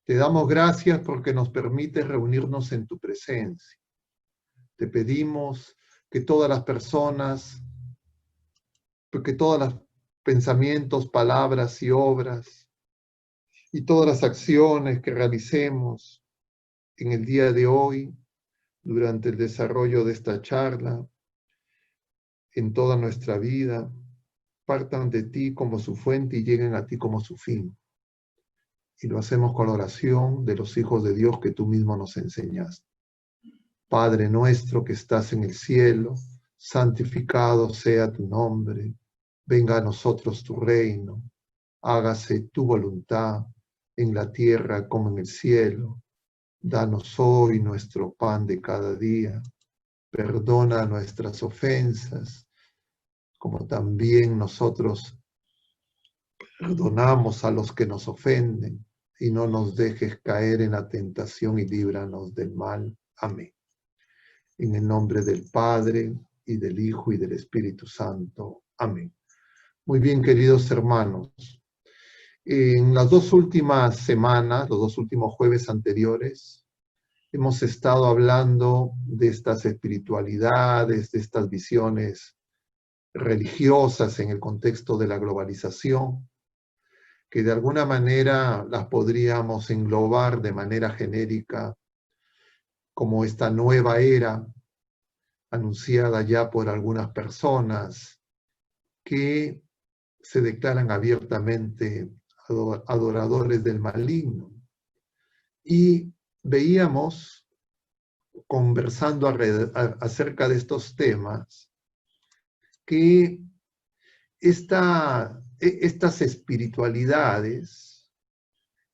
Te damos gracias porque nos permites reunirnos en tu presencia. Te pedimos que todas las personas, que todos los pensamientos, palabras y obras y todas las acciones que realicemos en el día de hoy, durante el desarrollo de esta charla, en toda nuestra vida, partan de ti como su fuente y lleguen a ti como su fin. Y lo hacemos con la oración de los hijos de Dios que tú mismo nos enseñaste. Padre nuestro que estás en el cielo, santificado sea tu nombre. Venga a nosotros tu reino. Hágase tu voluntad en la tierra como en el cielo. Danos hoy nuestro pan de cada día. Perdona nuestras ofensas, como también nosotros perdonamos a los que nos ofenden. Y no nos dejes caer en la tentación y líbranos del mal. Amén. En el nombre del Padre, y del Hijo, y del Espíritu Santo. Amén. Muy bien, queridos hermanos. En las dos últimas semanas, los dos últimos jueves anteriores, hemos estado hablando de estas espiritualidades, de estas visiones religiosas en el contexto de la globalización, que de alguna manera las podríamos englobar de manera genérica como esta nueva era anunciada ya por algunas personas que se declaran abiertamente adoradores del maligno. Y veíamos, conversando acerca de estos temas, que estas espiritualidades,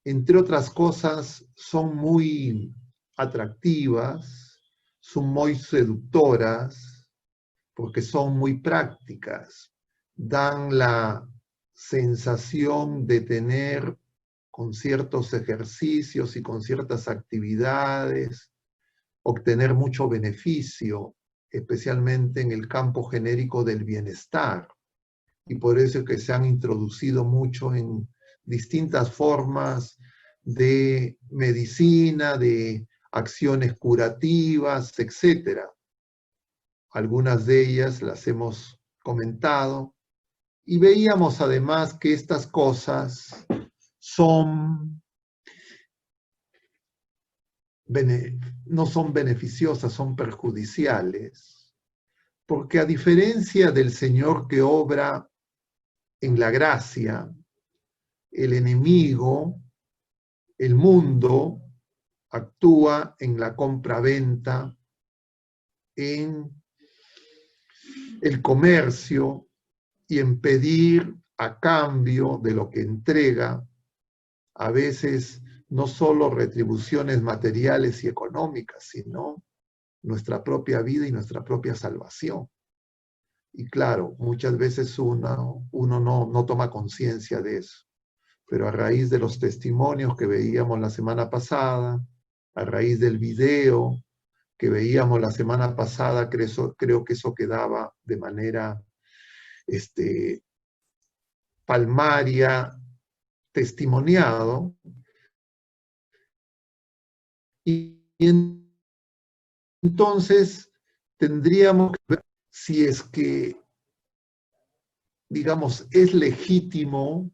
entre otras cosas, son muy atractivas, son muy seductoras, porque son muy prácticas, dan la sensación de tener con ciertos ejercicios y con ciertas actividades, obtener mucho beneficio, especialmente en el campo genérico del bienestar. Y por eso es que se han introducido mucho en distintas formas de medicina, de acciones curativas, etc. Algunas de ellas las hemos comentado y veíamos además que estas cosas no son beneficiosas, son perjudiciales, porque a diferencia del Señor que obra en la gracia, el enemigo, el mundo, actúa en la compra-venta, en el comercio y en pedir a cambio de lo que entrega, a veces no solo retribuciones materiales y económicas, sino nuestra propia vida y nuestra propia salvación. Y claro, muchas veces uno no toma conciencia de eso, pero a raíz de los testimonios que veíamos la semana pasada, a raíz del video que veíamos la semana pasada, creo que eso quedaba de manera palmaria, testimoniado, y entonces tendríamos que ver si es que, digamos, es legítimo,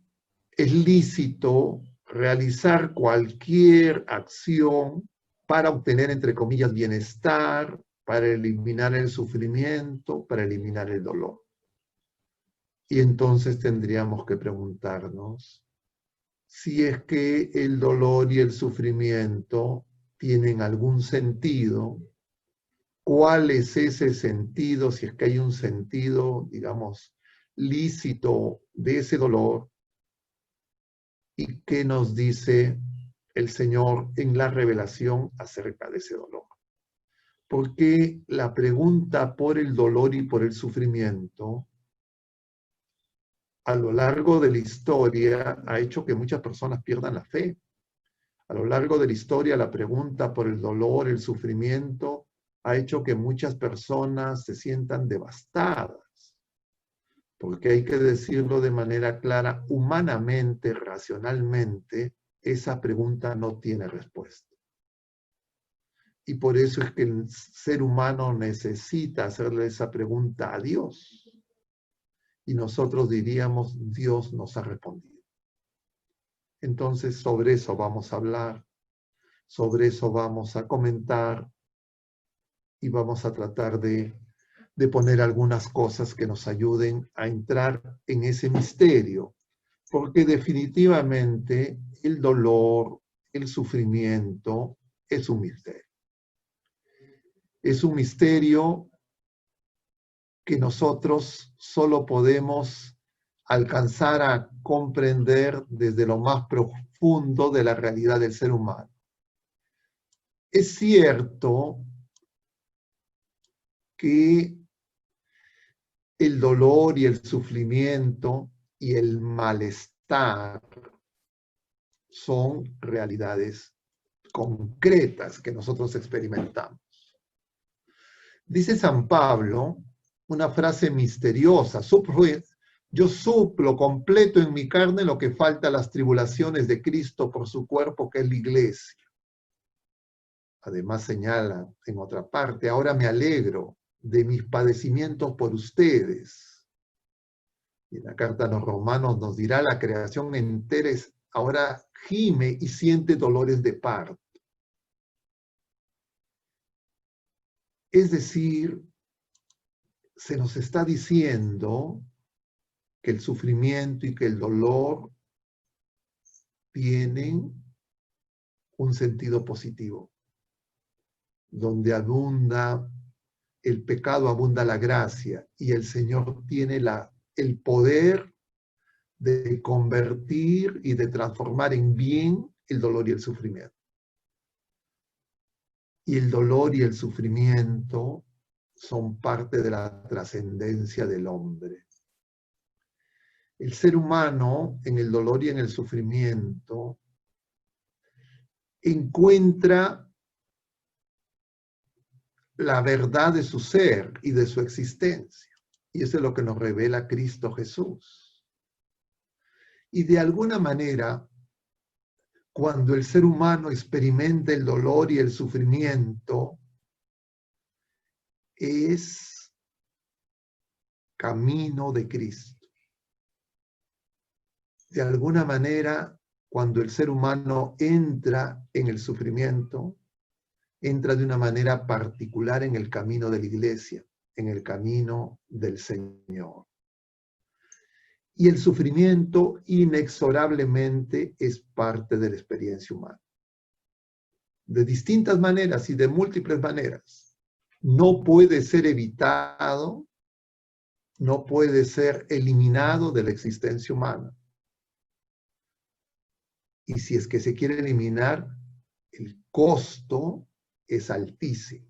es lícito realizar cualquier acción para obtener, entre comillas, bienestar, para eliminar el sufrimiento, para eliminar el dolor. Y entonces tendríamos que preguntarnos si es que el dolor y el sufrimiento tienen algún sentido, cuál es ese sentido, si es que hay un sentido, digamos, lícito de ese dolor, y qué nos dice el Señor en la revelación acerca de ese dolor. Porque la pregunta por el dolor y por el sufrimiento a lo largo de la historia ha hecho que muchas personas pierdan la fe. A lo largo de la historia, la pregunta por el dolor, el sufrimiento, ha hecho que muchas personas se sientan devastadas. Porque hay que decirlo de manera clara, humanamente, racionalmente, esa pregunta no tiene respuesta. Y por eso es que el ser humano necesita hacerle esa pregunta a Dios. Y nosotros diríamos, Dios nos ha respondido. Entonces, sobre eso vamos a hablar, sobre eso vamos a comentar y vamos a tratar de poner algunas cosas que nos ayuden a entrar en ese misterio. Porque definitivamente el dolor, el sufrimiento es un misterio. Es un misterio que nosotros solo podemos alcanzar a comprender desde lo más profundo de la realidad del ser humano. Es cierto que el dolor y el sufrimiento y el malestar son realidades concretas que nosotros experimentamos. Dice San Pablo una frase misteriosa: yo suplo completo en mi carne lo que falta a las tribulaciones de Cristo por su cuerpo, que es la iglesia. Además señala en otra parte: ahora me alegro de mis padecimientos por ustedes. Y en la carta a los Romanos nos dirá: la creación entera ahora gime y siente dolores de parto. Es decir, se nos está diciendo que el sufrimiento y que el dolor tienen un sentido positivo. Donde abunda el pecado, abunda la gracia, y el Señor tiene el poder de convertir y de transformar en bien el dolor y el sufrimiento. Y el dolor y el sufrimiento son parte de la trascendencia del hombre. El ser humano, en el dolor y en el sufrimiento, encuentra la verdad de su ser y de su existencia. Y eso es lo que nos revela Cristo Jesús. Y de alguna manera, cuando el ser humano experimenta el dolor y el sufrimiento, es camino de Cristo. De alguna manera, cuando el ser humano entra en el sufrimiento, entra de una manera particular en el camino de la iglesia, en el camino del Señor. Y el sufrimiento inexorablemente es parte de la experiencia humana. De distintas maneras y de múltiples maneras. No puede ser evitado, no puede ser eliminado de la existencia humana. Y si es que se quiere eliminar, el costo es altísimo.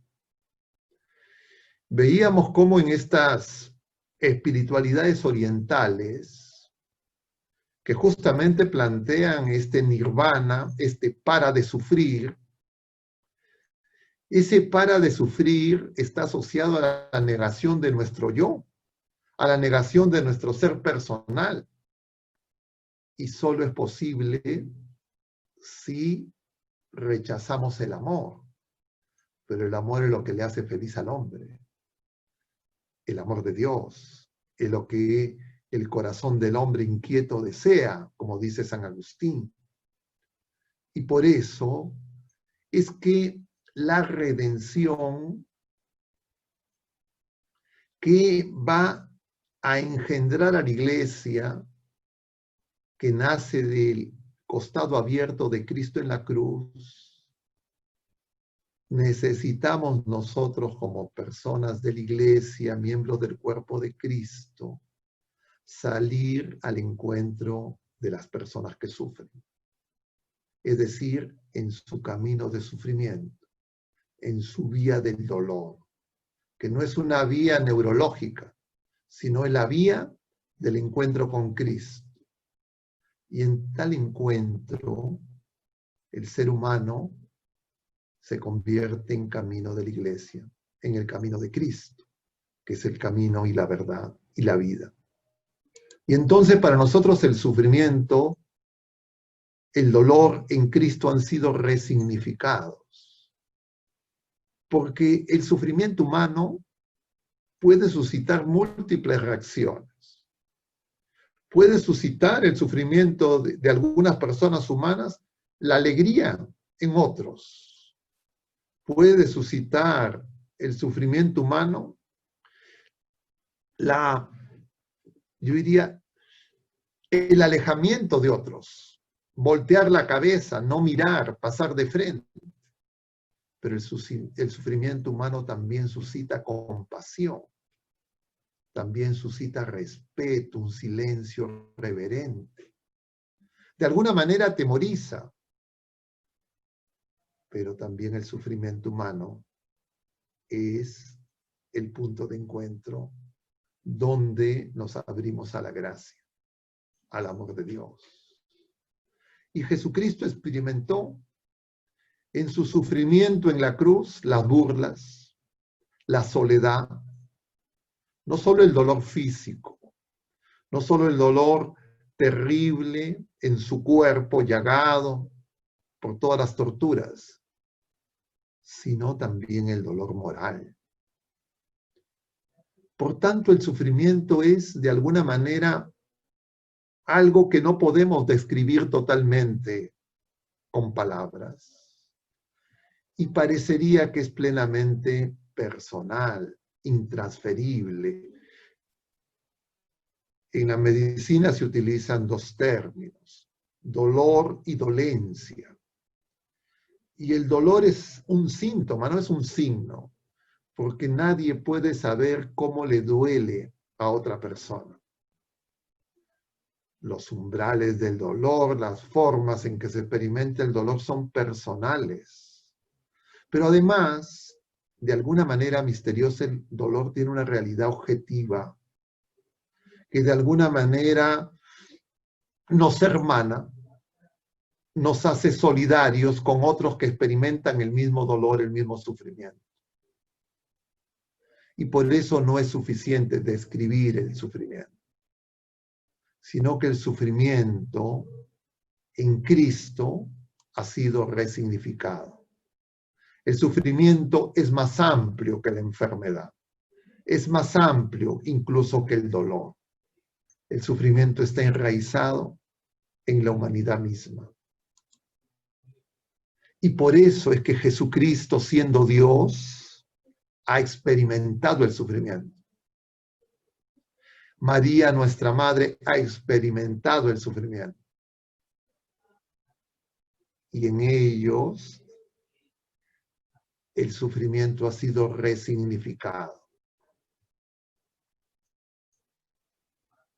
Veíamos cómo en estas espiritualidades orientales, que justamente plantean este nirvana, este para de sufrir, ese para de sufrir está asociado a la negación de nuestro yo, a la negación de nuestro ser personal. Y solo es posible si rechazamos el amor. Pero el amor es lo que le hace feliz al hombre. El amor de Dios es lo que el corazón del hombre inquieto desea, como dice San Agustín. Y por eso es que la redención que va a engendrar a la iglesia, que nace del costado abierto de Cristo en la cruz, necesitamos nosotros como personas de la iglesia, miembros del cuerpo de Cristo, salir al encuentro de las personas que sufren. Es decir, en su camino de sufrimiento, en su vía del dolor, que no es una vía neurológica, sino es la vía del encuentro con Cristo. Y en tal encuentro, el ser humano se convierte en camino de la iglesia, en el camino de Cristo, que es el camino y la verdad y la vida. Y entonces para nosotros el sufrimiento el dolor en Cristo han sido resignificados. Porque el sufrimiento humano puede suscitar múltiples reacciones. Puede suscitar el sufrimiento de algunas personas humanas, la alegría en otros. Puede suscitar el sufrimiento humano, yo diría, el alejamiento de otros, voltear la cabeza, no mirar, pasar de frente. Pero el sufrimiento humano también suscita compasión, también suscita respeto, un silencio reverente. De alguna manera atemoriza, pero también el sufrimiento humano es el punto de encuentro donde nos abrimos a la gracia, al amor de Dios. Y Jesucristo experimentó en su sufrimiento en la cruz las burlas, la soledad, no solo el dolor físico, no solo el dolor terrible en su cuerpo llagado por todas las torturas, sino también el dolor moral. Por tanto, el sufrimiento es, de alguna manera, algo que no podemos describir totalmente con palabras. Y parecería que es plenamente personal, intransferible. En la medicina se utilizan dos términos, dolor y dolencia. Y el dolor es un síntoma, no es un signo, porque nadie puede saber cómo le duele a otra persona. Los umbrales del dolor, las formas en que se experimenta el dolor son personales. Pero además, de alguna manera misteriosa, el dolor tiene una realidad objetiva que de alguna manera nos hermana, nos hace solidarios con otros que experimentan el mismo dolor, el mismo sufrimiento. Y por eso no es suficiente describir el sufrimiento, sino que el sufrimiento en Cristo ha sido resignificado. El sufrimiento es más amplio que la enfermedad, es más amplio incluso que el dolor. El sufrimiento está enraizado en la humanidad misma. Y por eso es que Jesucristo, siendo Dios, ha experimentado el sufrimiento. María, nuestra madre, ha experimentado el sufrimiento. Y en ellos el sufrimiento ha sido resignificado.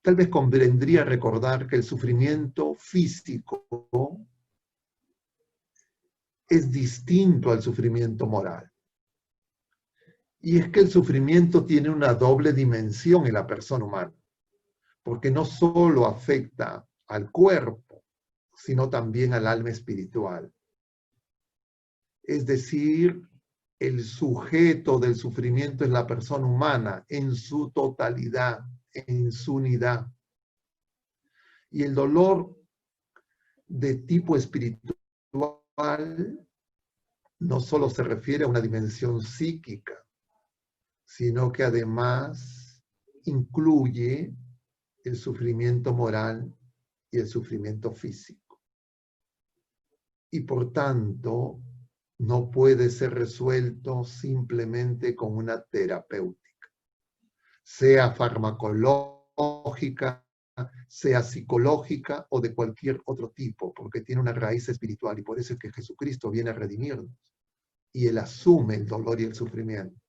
Tal vez convendría recordar que el sufrimiento físico es distinto al sufrimiento moral. Y es que el sufrimiento tiene una doble dimensión en la persona humana, porque no solo afecta al cuerpo, sino también al alma espiritual. Es decir, el sujeto del sufrimiento es la persona humana en su totalidad, en su unidad. Y el dolor de tipo espiritual no solo se refiere a una dimensión psíquica, sino que además incluye el sufrimiento moral y el sufrimiento físico. Y por tanto, no puede ser resuelto simplemente con una terapéutica, sea farmacológica, sea psicológica o de cualquier otro tipo, porque tiene una raíz espiritual y por eso es que Jesucristo viene a redimirnos y Él asume el dolor y el sufrimiento.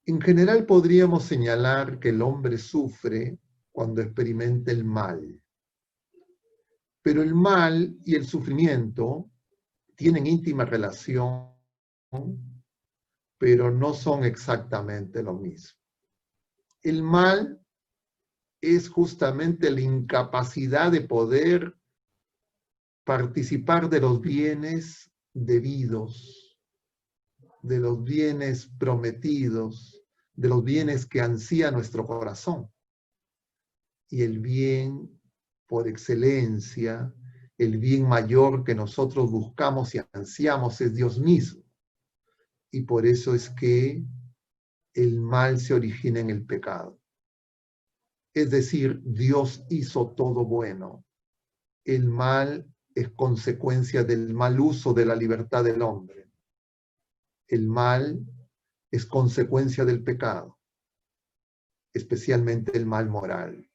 En general podríamos señalar que el hombre sufre cuando experimenta el mal. Pero el mal y el sufrimiento tienen íntima relación, pero no son exactamente lo mismo. El mal es justamente la incapacidad de poder participar de los bienes debidos, de los bienes prometidos, de los bienes que ansía nuestro corazón. y el bien por excelencia, el bien mayor que nosotros buscamos y ansiamos es Dios mismo. Y por eso es que el mal se origina en el pecado. Es decir, Dios hizo todo bueno. El mal es consecuencia del mal uso de la libertad del hombre. El mal es consecuencia del pecado, especialmente el mal moral.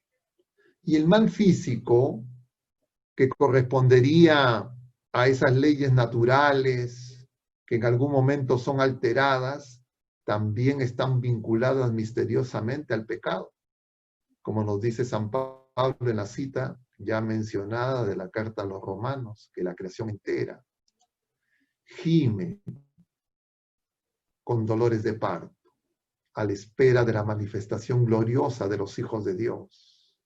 Y el mal físico, que correspondería a esas leyes naturales que en algún momento son alteradas, también están vinculadas misteriosamente al pecado, como nos dice San Pablo en la cita ya mencionada de la carta a los romanos, que la creación entera gime con dolores de parto, a la espera de la manifestación gloriosa de los hijos de Dios.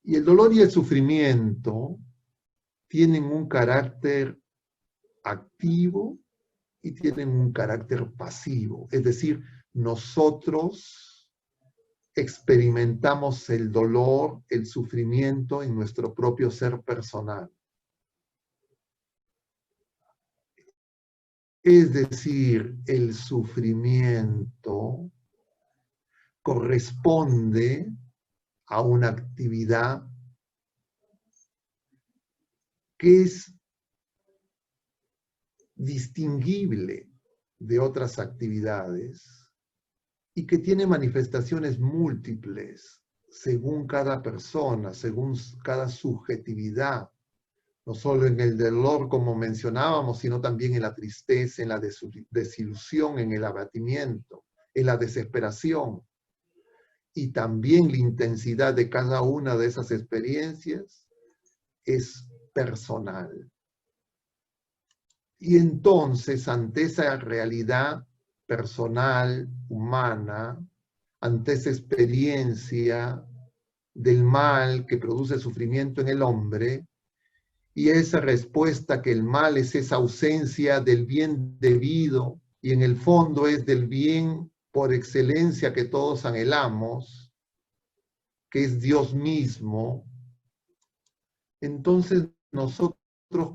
Y el dolor y el sufrimiento tienen un carácter activo y tienen un carácter pasivo. Es decir, nosotros experimentamos el dolor, el sufrimiento en nuestro propio ser personal. Es decir, el sufrimiento corresponde a una actividad que es distinguible de otras actividades y que tiene manifestaciones múltiples según cada persona, según cada subjetividad, no solo en el dolor como mencionábamos, sino también en la tristeza, en la desilusión, en el abatimiento, en la desesperación. Y también la intensidad de cada una de esas experiencias es personal. Y entonces, ante esa realidad personal, humana, ante esa experiencia del mal que produce sufrimiento en el hombre, y esa respuesta que el mal es esa ausencia del bien debido, y en el fondo es del bien por excelencia que todos anhelamos, que es Dios mismo, entonces nosotros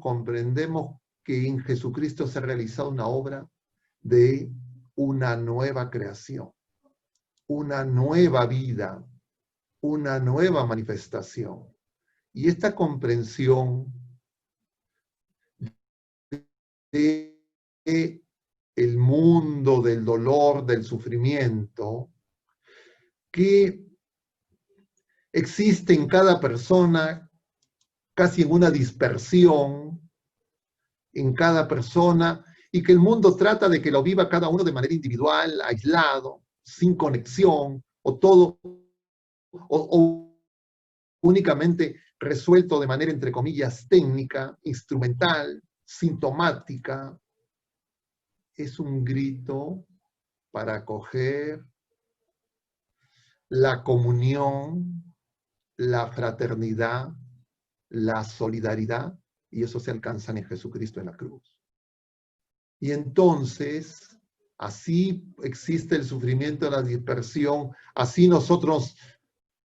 comprendemos que en Jesucristo se ha realizado una obra de una nueva creación, una nueva vida, una nueva manifestación. Y esta comprensión de el mundo del dolor, del sufrimiento, que existe en cada persona casi en una dispersión en cada persona y que el mundo trata de que lo viva cada uno de manera individual, aislado, sin conexión o todo, o únicamente resuelto de manera, entre comillas, técnica, instrumental, sintomática. Es un grito para acoger la comunión, la fraternidad, la solidaridad, y eso se alcanza en Jesucristo en la cruz. Y entonces, así existe el sufrimiento de la dispersión, así nosotros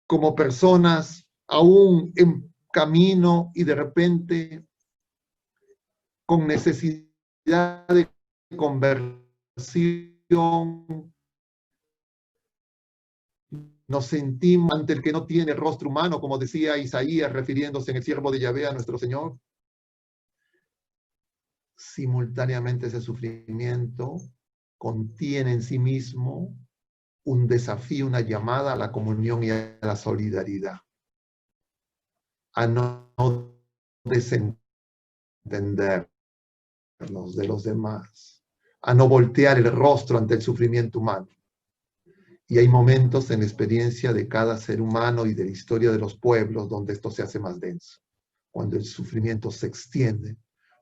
como personas, aún en camino y de repente con necesidad de conversión, nos sentimos ante el que no tiene rostro humano, como decía Isaías refiriéndose en el siervo de Yahvé a nuestro Señor. Simultáneamente ese sufrimiento contiene en sí mismo un desafío, una llamada a la comunión y a la solidaridad, a no desentendernos de los demás, a no voltear el rostro ante el sufrimiento humano. Y hay momentos en la experiencia de cada ser humano y de la historia de los pueblos donde esto se hace más denso, cuando el sufrimiento se extiende,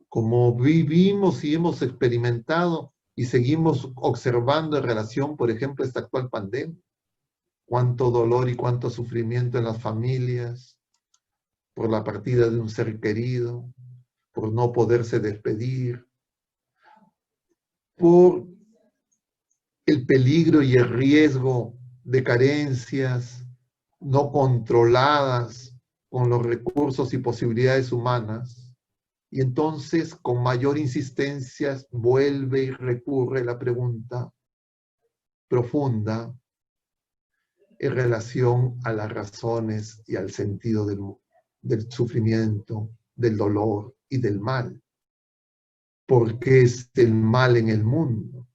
como vivimos y hemos experimentado y seguimos observando en relación, por ejemplo, a esta actual pandemia. Cuánto dolor y cuánto sufrimiento en las familias por la partida de un ser querido, por no poderse despedir, por el peligro y el riesgo de carencias, no controladas con los recursos y posibilidades humanas, y entonces con mayor insistencia vuelve y recurre la pregunta profunda en relación a las razones y al sentido del sufrimiento, del dolor y del mal. ¿Por qué es el mal en el mundo?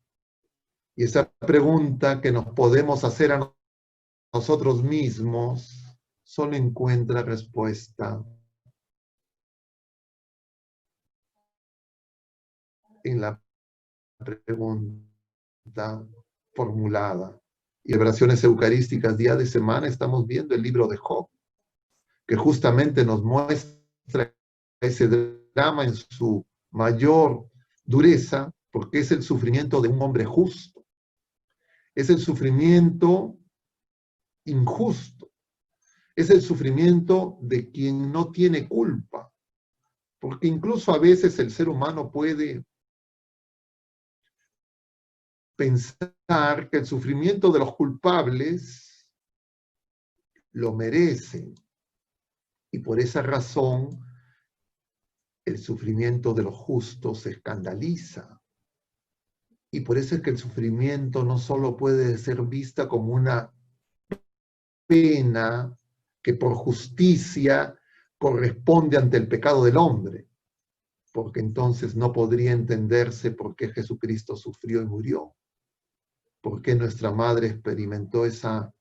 Y esa pregunta que nos podemos hacer a nosotros mismos solo encuentra respuesta en la pregunta formulada. Y en oraciones eucarísticas día de semana estamos viendo el libro de Job, que justamente nos muestra ese drama en su mayor dureza, porque es el sufrimiento de un hombre justo, es el sufrimiento injusto, es el sufrimiento de quien no tiene culpa, porque incluso a veces el ser humano puede pensar que el sufrimiento de los culpables lo merecen, y por esa razón el sufrimiento de los justos se escandaliza. Y por eso es que el sufrimiento no solo puede ser vista como una pena que por justicia corresponde ante el pecado del hombre, porque entonces no podría entenderse por qué Jesucristo sufrió y murió, por qué nuestra madre experimentó esa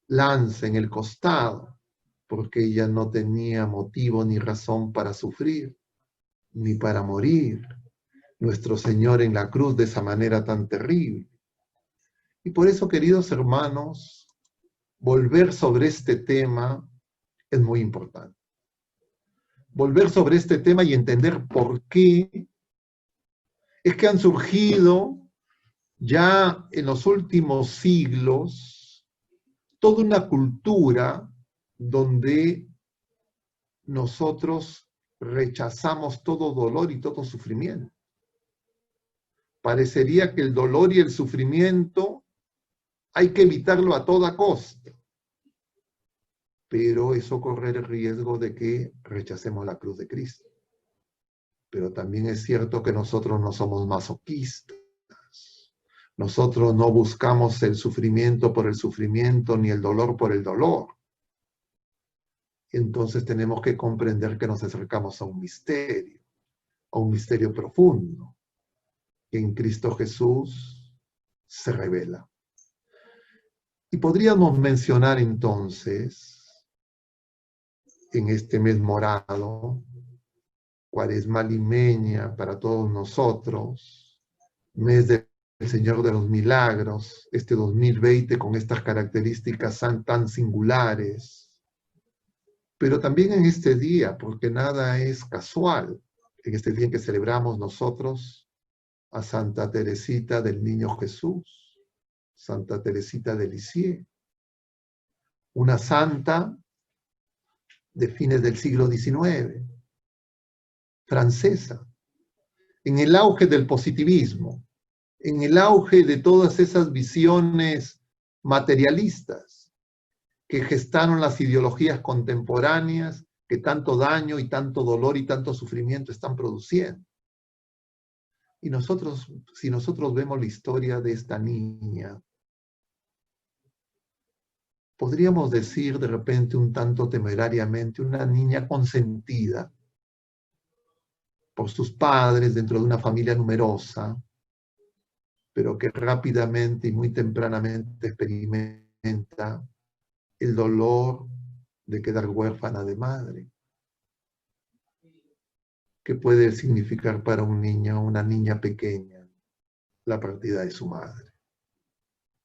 lanza en el costado, porque ella no tenía motivo ni razón para sufrir, ni para morir. Nuestro Señor en la cruz de esa manera tan terrible. Y por eso, queridos hermanos, volver sobre este tema es muy importante. Volver sobre este tema y entender por qué es que han surgido ya en los últimos siglos toda una cultura donde nosotros rechazamos todo dolor y todo sufrimiento. Parecería que el dolor y el sufrimiento hay que evitarlo a toda costa, pero eso corre el riesgo de que rechacemos la cruz de Cristo. Pero también es cierto que nosotros no somos masoquistas. Nosotros no buscamos el sufrimiento por el sufrimiento ni el dolor por el dolor. Entonces tenemos que comprender que nos acercamos a un misterio profundo, que en Cristo Jesús se revela. Y podríamos mencionar entonces, en este mes morado, Cuaresma limeña para todos nosotros, mes del Señor de los Milagros, este 2020 con estas características tan singulares, pero también en este día, porque nada es casual, en este día en que celebramos nosotros a Santa Teresita del Niño Jesús, Santa Teresita de Lisieux, una santa de fines del siglo XIX, francesa, en el auge del positivismo, en el auge de todas esas visiones materialistas que gestaron las ideologías contemporáneas que tanto daño y tanto dolor y tanto sufrimiento están produciendo. Y nosotros, si nosotros vemos la historia de esta niña, podríamos decir de repente un tanto temerariamente, una niña consentida por sus padres dentro de una familia numerosa, pero que rápidamente y muy tempranamente experimenta el dolor de quedar huérfana de madre. ¿Qué puede significar para un niño, una niña pequeña, la partida de su madre?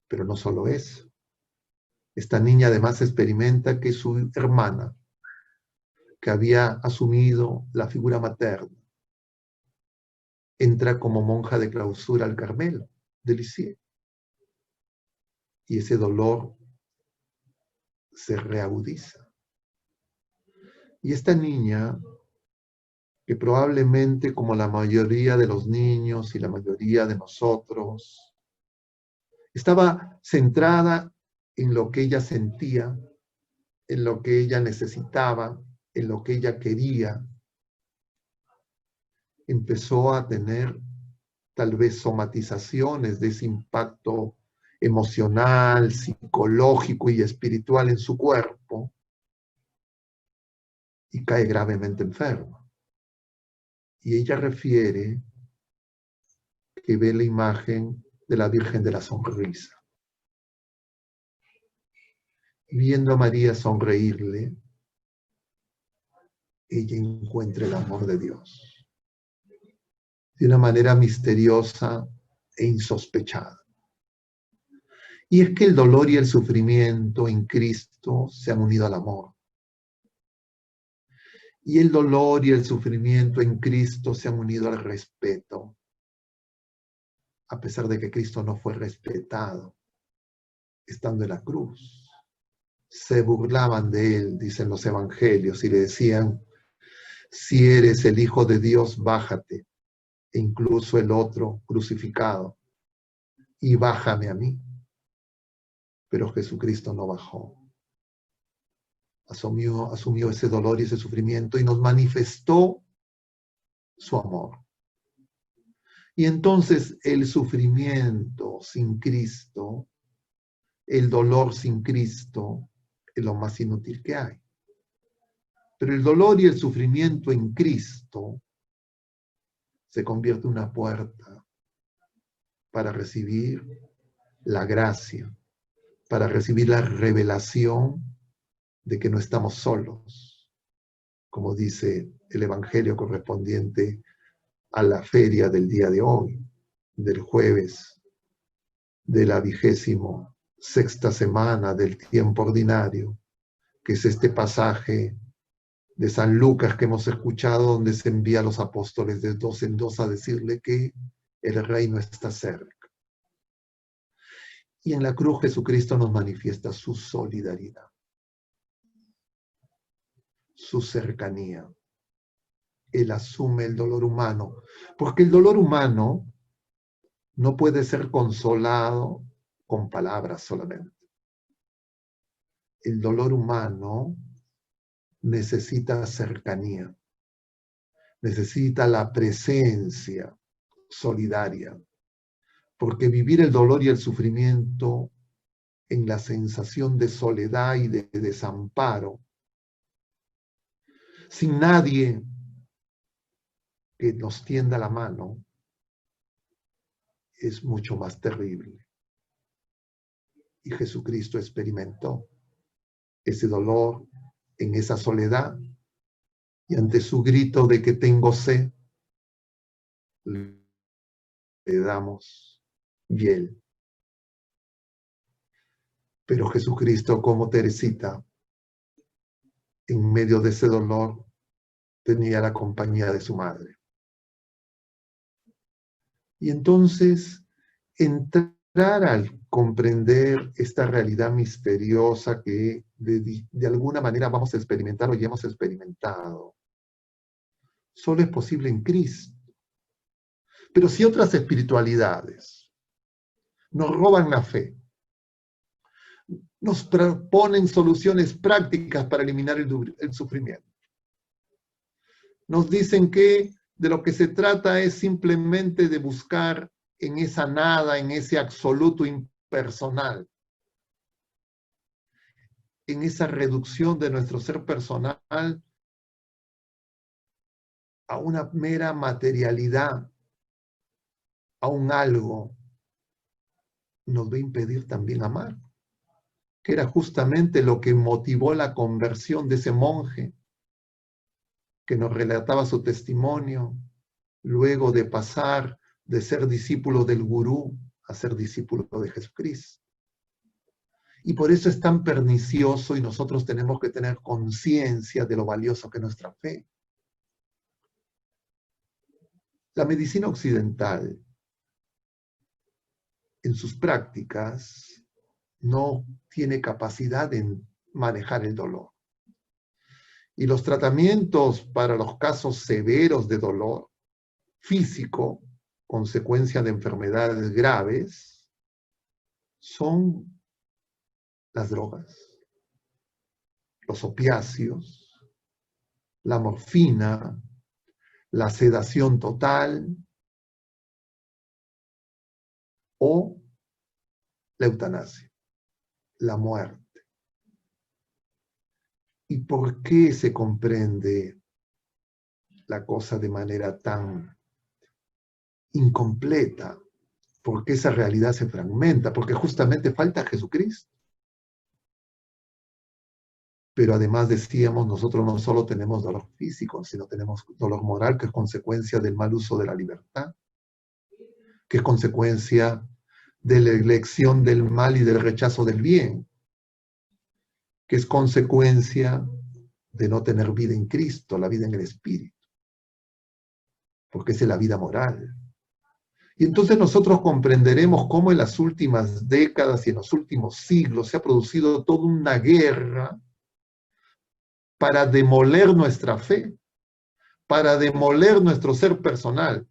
Pero no solo eso. Esta niña además experimenta que su hermana, que había asumido la figura materna, entra como monja de clausura al Carmelo de Lisieux. Y ese dolor se reagudiza. Y esta niña, que probablemente como la mayoría de los niños y la mayoría de nosotros, estaba centrada en lo que ella sentía, en lo que ella necesitaba, en lo que ella quería, empezó a tener tal vez somatizaciones de ese impacto emocional, psicológico y espiritual en su cuerpo y cae gravemente enferma. Y ella refiere que ve la imagen de la Virgen de la Sonrisa. Viendo a María sonreírle, ella encuentra el amor de Dios de una manera misteriosa e insospechada. Y es que el dolor y el sufrimiento en Cristo se han unido al amor. Y el dolor y el sufrimiento en Cristo se han unido al respeto, a pesar de que Cristo no fue respetado estando en la cruz. Se burlaban de él, dicen los evangelios, y le decían, si eres el Hijo de Dios, bájate. E incluso el otro crucificado, y bájame a mí. Pero Jesucristo no bajó. Asumió ese dolor y ese sufrimiento y nos manifestó su amor. Y entonces el sufrimiento sin Cristo, el dolor sin Cristo, es lo más inútil que hay. Pero el dolor y el sufrimiento en Cristo se convierte en una puerta para recibir la gracia, para recibir la revelación de que no estamos solos, como dice el Evangelio correspondiente a la feria del día de hoy, del jueves de la 26ª semana del tiempo ordinario, que es este pasaje de San Lucas que hemos escuchado, donde se envía a los apóstoles de dos en dos a decirle que el reino está cerca. Y en la cruz Jesucristo nos manifiesta su solidaridad, su cercanía. Él asume el dolor humano, porque el dolor humano no puede ser consolado con palabras solamente. El dolor humano necesita cercanía, necesita la presencia solidaria, porque vivir el dolor y el sufrimiento en la sensación de soledad y de desamparo, sin nadie que nos tienda la mano, es mucho más terrible. Y Jesucristo experimentó ese dolor en esa soledad, y ante su grito de que tengo sed, le damos hiel. Pero Jesucristo, como Teresita, en medio de ese dolor, tenía la compañía de su madre. Y entonces, entrar al comprender esta realidad misteriosa que de alguna manera vamos a experimentar o ya hemos experimentado, solo es posible en Cristo. Pero si otras espiritualidades nos roban la fe, nos proponen soluciones prácticas para eliminar el sufrimiento, nos dicen que de lo que se trata es simplemente de buscar en esa nada, en ese absoluto impersonal, en esa reducción de nuestro ser personal a una mera materialidad, a un algo, nos va a impedir también amar, que era justamente lo que motivó la conversión de ese monje que nos relataba su testimonio, luego de pasar de ser discípulo del gurú a ser discípulo de Jesucristo. Y por eso es tan pernicioso y nosotros tenemos que tener conciencia de lo valioso que es nuestra fe. La medicina occidental, en sus prácticas, no tiene capacidad de manejar el dolor. Y los tratamientos para los casos severos de dolor físico, consecuencia de enfermedades graves, son las drogas, los opiáceos, la morfina, la sedación total o la eutanasia, la muerte. ¿Y por qué se comprende la cosa de manera tan incompleta? ¿Por qué esa realidad se fragmenta? Porque justamente falta Jesucristo. Pero además decíamos, nosotros no solo tenemos dolor físico, sino tenemos dolor moral, que es consecuencia del mal uso de la libertad, que es consecuencia de la elección del mal y del rechazo del bien, que es consecuencia de no tener vida en Cristo, la vida en el Espíritu, porque esa es la vida moral. Y entonces nosotros comprenderemos cómo en las últimas décadas y en los últimos siglos se ha producido toda una guerra para demoler nuestra fe, para demoler nuestro ser personal,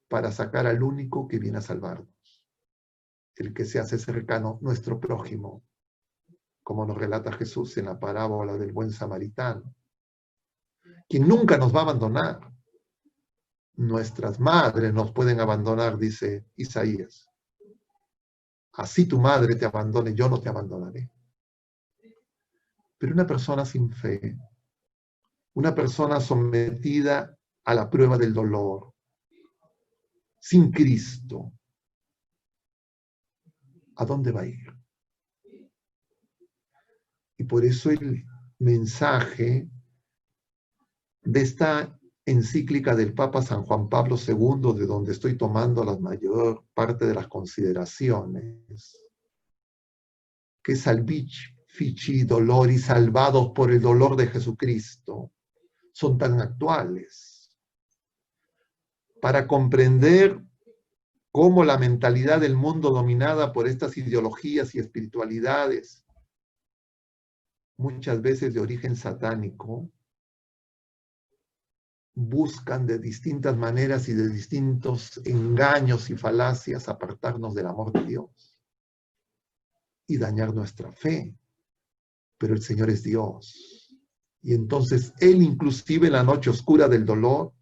para sacar al único que viene a salvarnos, el que se hace cercano, nuestro prójimo, como nos relata Jesús en la parábola del buen samaritano, quien nunca nos va a abandonar. Nuestras madres nos pueden abandonar, dice Isaías. Así tu madre te abandone, yo no te abandonaré. Pero una persona sin fe, una persona sometida a la prueba del dolor, sin Cristo, ¿a dónde va a ir? Y por eso el mensaje de esta encíclica del Papa San Juan Pablo II, de donde estoy tomando la mayor parte de las consideraciones, que salvifici dolori, salvados por el dolor de Jesucristo, son tan actuales para comprender cómo la mentalidad del mundo dominada por estas ideologías y espiritualidades, muchas veces de origen satánico, buscan de distintas maneras y de distintos engaños y falacias apartarnos del amor de Dios y dañar nuestra fe. Pero el Señor es Dios. Y entonces Él, inclusive en la noche oscura del dolor,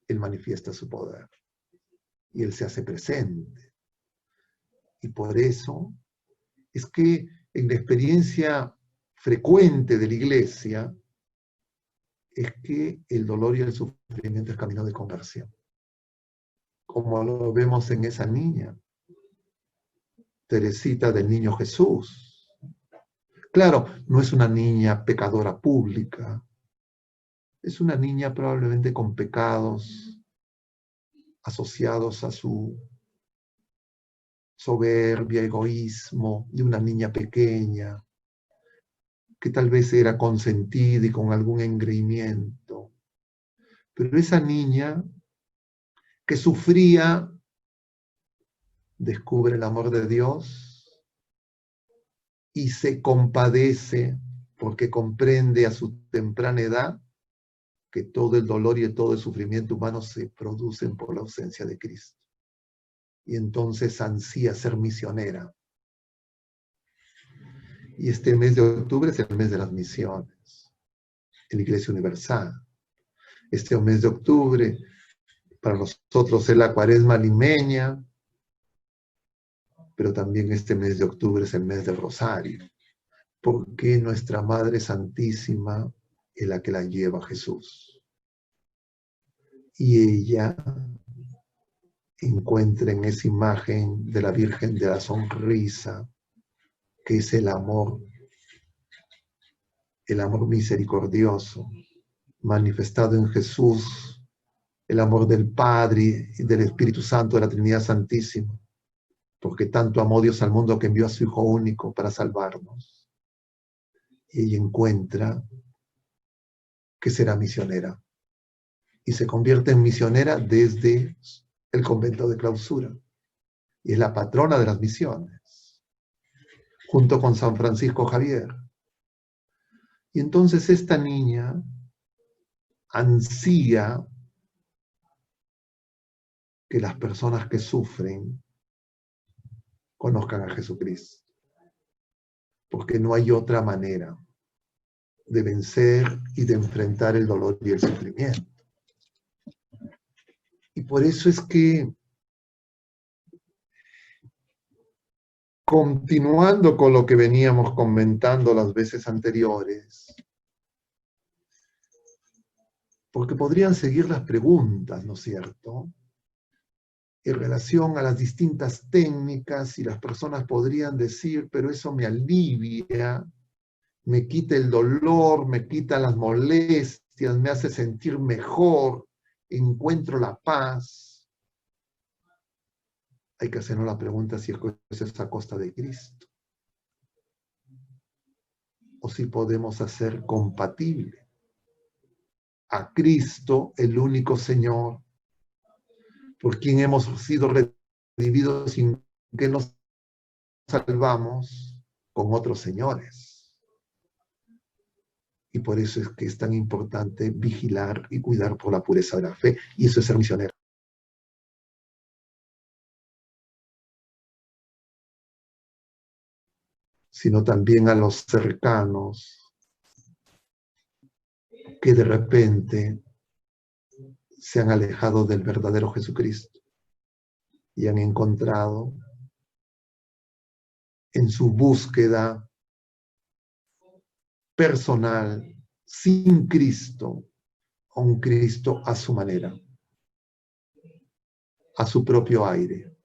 Él manifiesta su poder. Y Él se hace presente. Y por eso es que en la experiencia frecuente de la Iglesia, es que el dolor y el sufrimiento es camino de conversión. Como lo vemos en esa niña, Teresita del Niño Jesús. Claro, no es una niña pecadora pública, es una niña probablemente con pecados asociados a su soberbia, egoísmo, de una niña pequeña, que tal vez era consentida y con algún engreimiento. Pero esa niña que sufría, descubre el amor de Dios y se compadece porque comprende a su temprana edad que todo el dolor y todo el sufrimiento humano se producen por la ausencia de Cristo. Y entonces ansía ser misionera. Y este mes de octubre es el mes de las misiones en la Iglesia Universal. Este mes de octubre para nosotros es la Cuaresma limeña, pero también este mes de octubre es el mes del Rosario, porque nuestra Madre Santísima es la que la lleva a Jesús. Y ella encuentra en esa imagen de la Virgen de la Sonrisa, que es el amor misericordioso, manifestado en Jesús, el amor del Padre y del Espíritu Santo de la Trinidad Santísima, porque tanto amó Dios al mundo que envió a su Hijo único para salvarnos. Y ella encuentra que será misionera. Y se convierte en misionera desde el convento de clausura. Y es la patrona de las misiones, junto con San Francisco Javier. Y entonces esta niña ansía que las personas que sufren conozcan a Jesucristo, porque no hay otra manera. de vencer y de enfrentar el dolor y el sufrimiento. Y por eso es que, continuando con lo que veníamos comentando las veces anteriores, porque podrían seguir las preguntas, ¿no es cierto?, en relación a las distintas técnicas, y las personas podrían decir, pero eso me alivia, me quita el dolor, me quita las molestias, me hace sentir mejor, encuentro la paz. Hay que hacernos la pregunta si eso es a costa de Cristo, o si podemos hacer compatible a Cristo, el único Señor, por quien hemos sido redimidos sin que nos salvamos, con otros señores. Y por eso es que es tan importante vigilar y cuidar por la pureza de la fe, y eso es ser misionero. Sino también a los cercanos que de repente se han alejado del verdadero Jesucristo y han encontrado en su búsqueda personal, sin Cristo, a un Cristo a su manera, a su propio aire,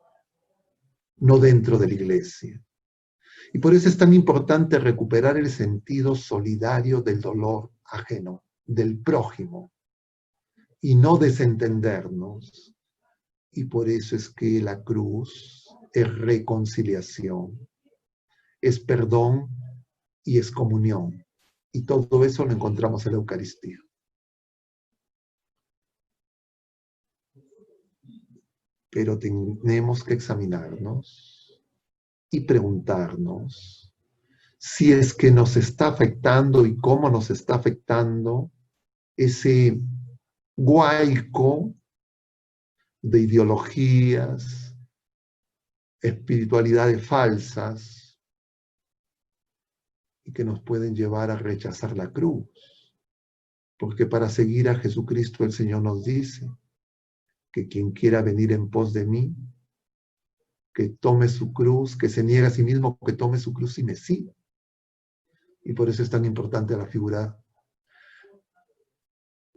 no dentro de la iglesia. Y por eso es tan importante recuperar el sentido solidario del dolor ajeno, del prójimo, y no desentendernos. Y por eso es que la cruz es reconciliación, es perdón y es comunión. Y todo eso lo encontramos en la Eucaristía. Pero tenemos que examinarnos y preguntarnos si es que nos está afectando y cómo nos está afectando ese guaico de ideologías, espiritualidades falsas, y que nos pueden llevar a rechazar la cruz. Porque para seguir a Jesucristo el Señor nos dice que quien quiera venir en pos de mí, que tome su cruz, que se niegue a sí mismo, que tome su cruz y me siga. Y por eso es tan importante la figura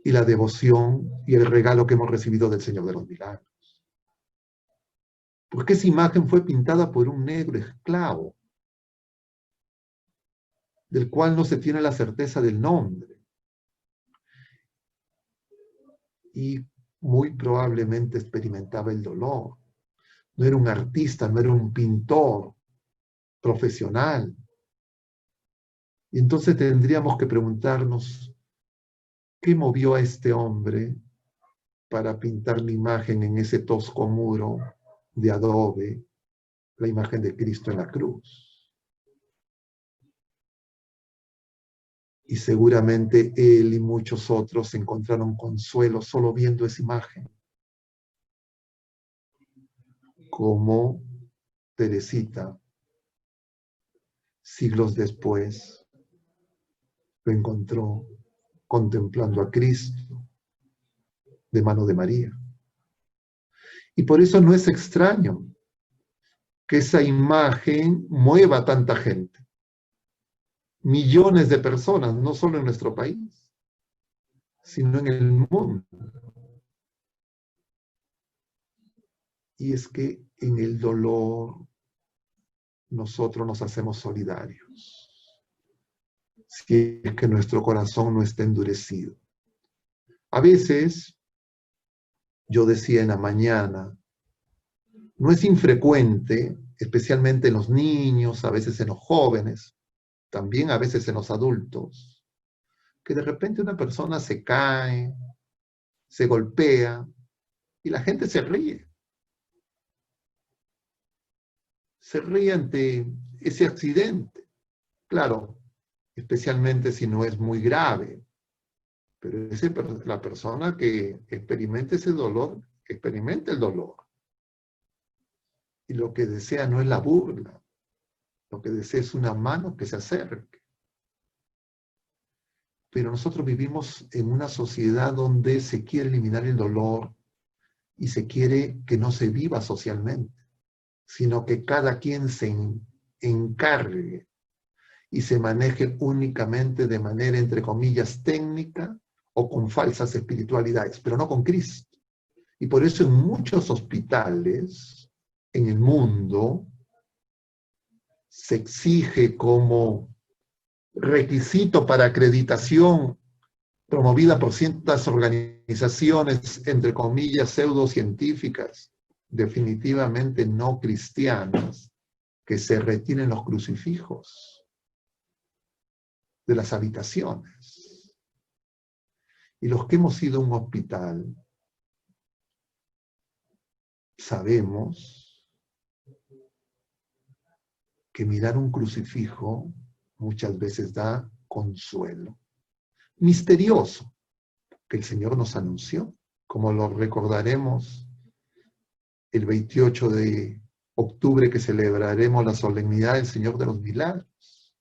y la devoción y el regalo que hemos recibido del Señor de los Milagros. Porque esa imagen fue pintada por un negro esclavo, del cual no se tiene la certeza del nombre. Y muy probablemente experimentaba el dolor. No era un artista, no era un pintor profesional. Y entonces tendríamos que preguntarnos, ¿qué movió a este hombre para pintar la imagen en ese tosco muro de adobe, la imagen de Cristo en la cruz? Y seguramente él y muchos otros encontraron consuelo solo viendo esa imagen, como Teresita, siglos después, lo encontró contemplando a Cristo de mano de María. Y por eso no es extraño que esa imagen mueva a tanta gente. Millones de personas, no solo en nuestro país, sino en el mundo. Y es que en el dolor nosotros nos hacemos solidarios. Si es que nuestro corazón no está endurecido. A veces, yo decía en la mañana, no es infrecuente, especialmente en los niños, a veces en los jóvenes, también a veces en los adultos, que de repente una persona se cae, se golpea y la gente se ríe. Se ríe ante ese accidente. Claro, especialmente si no es muy grave. Pero la persona que experimenta ese dolor, experimenta el dolor. Y lo que desea no es la burla. Lo que desea es una mano que se acerque. Pero nosotros vivimos en una sociedad donde se quiere eliminar el dolor y se quiere que no se viva socialmente, sino que cada quien se encargue y se maneje únicamente de manera, entre comillas, técnica o con falsas espiritualidades, pero no con Cristo. Y por eso en muchos hospitales en el mundo se exige como requisito para acreditación promovida por ciertas organizaciones, entre comillas, pseudocientíficas, definitivamente no cristianas, que se retiren los crucifijos de las habitaciones. Y los que hemos ido a un hospital sabemos que mirar un crucifijo muchas veces da consuelo. Misterioso, que el Señor nos anunció, como lo recordaremos el 28 de octubre, que celebraremos la solemnidad del Señor de los Milagros,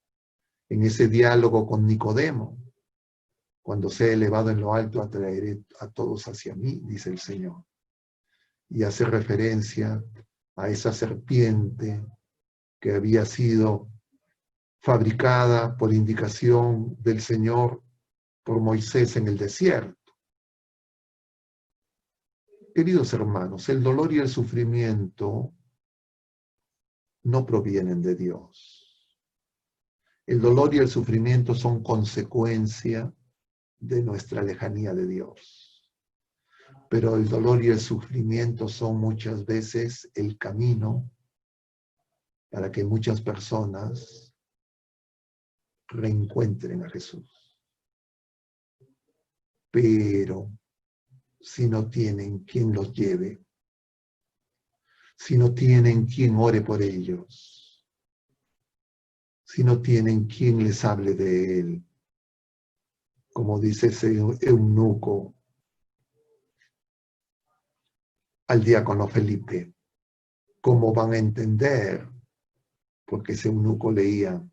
en ese diálogo con Nicodemo: cuando sea elevado en lo alto, atraeré a todos hacia mí, dice el Señor. Y hace referencia a esa serpiente que había sido fabricada por indicación del Señor por Moisés en el desierto. Queridos hermanos, el dolor y el sufrimiento no provienen de Dios. El dolor y el sufrimiento son consecuencia de nuestra lejanía de Dios. Pero el dolor y el sufrimiento son muchas veces el camino para que muchas personas reencuentren a Jesús. Pero si no tienen quien los lleve, si no tienen quien ore por ellos, si no tienen quien les hable de Él, como dice ese eunuco al diácono Felipe, ¿cómo van a entender? Porque ese eunuco leía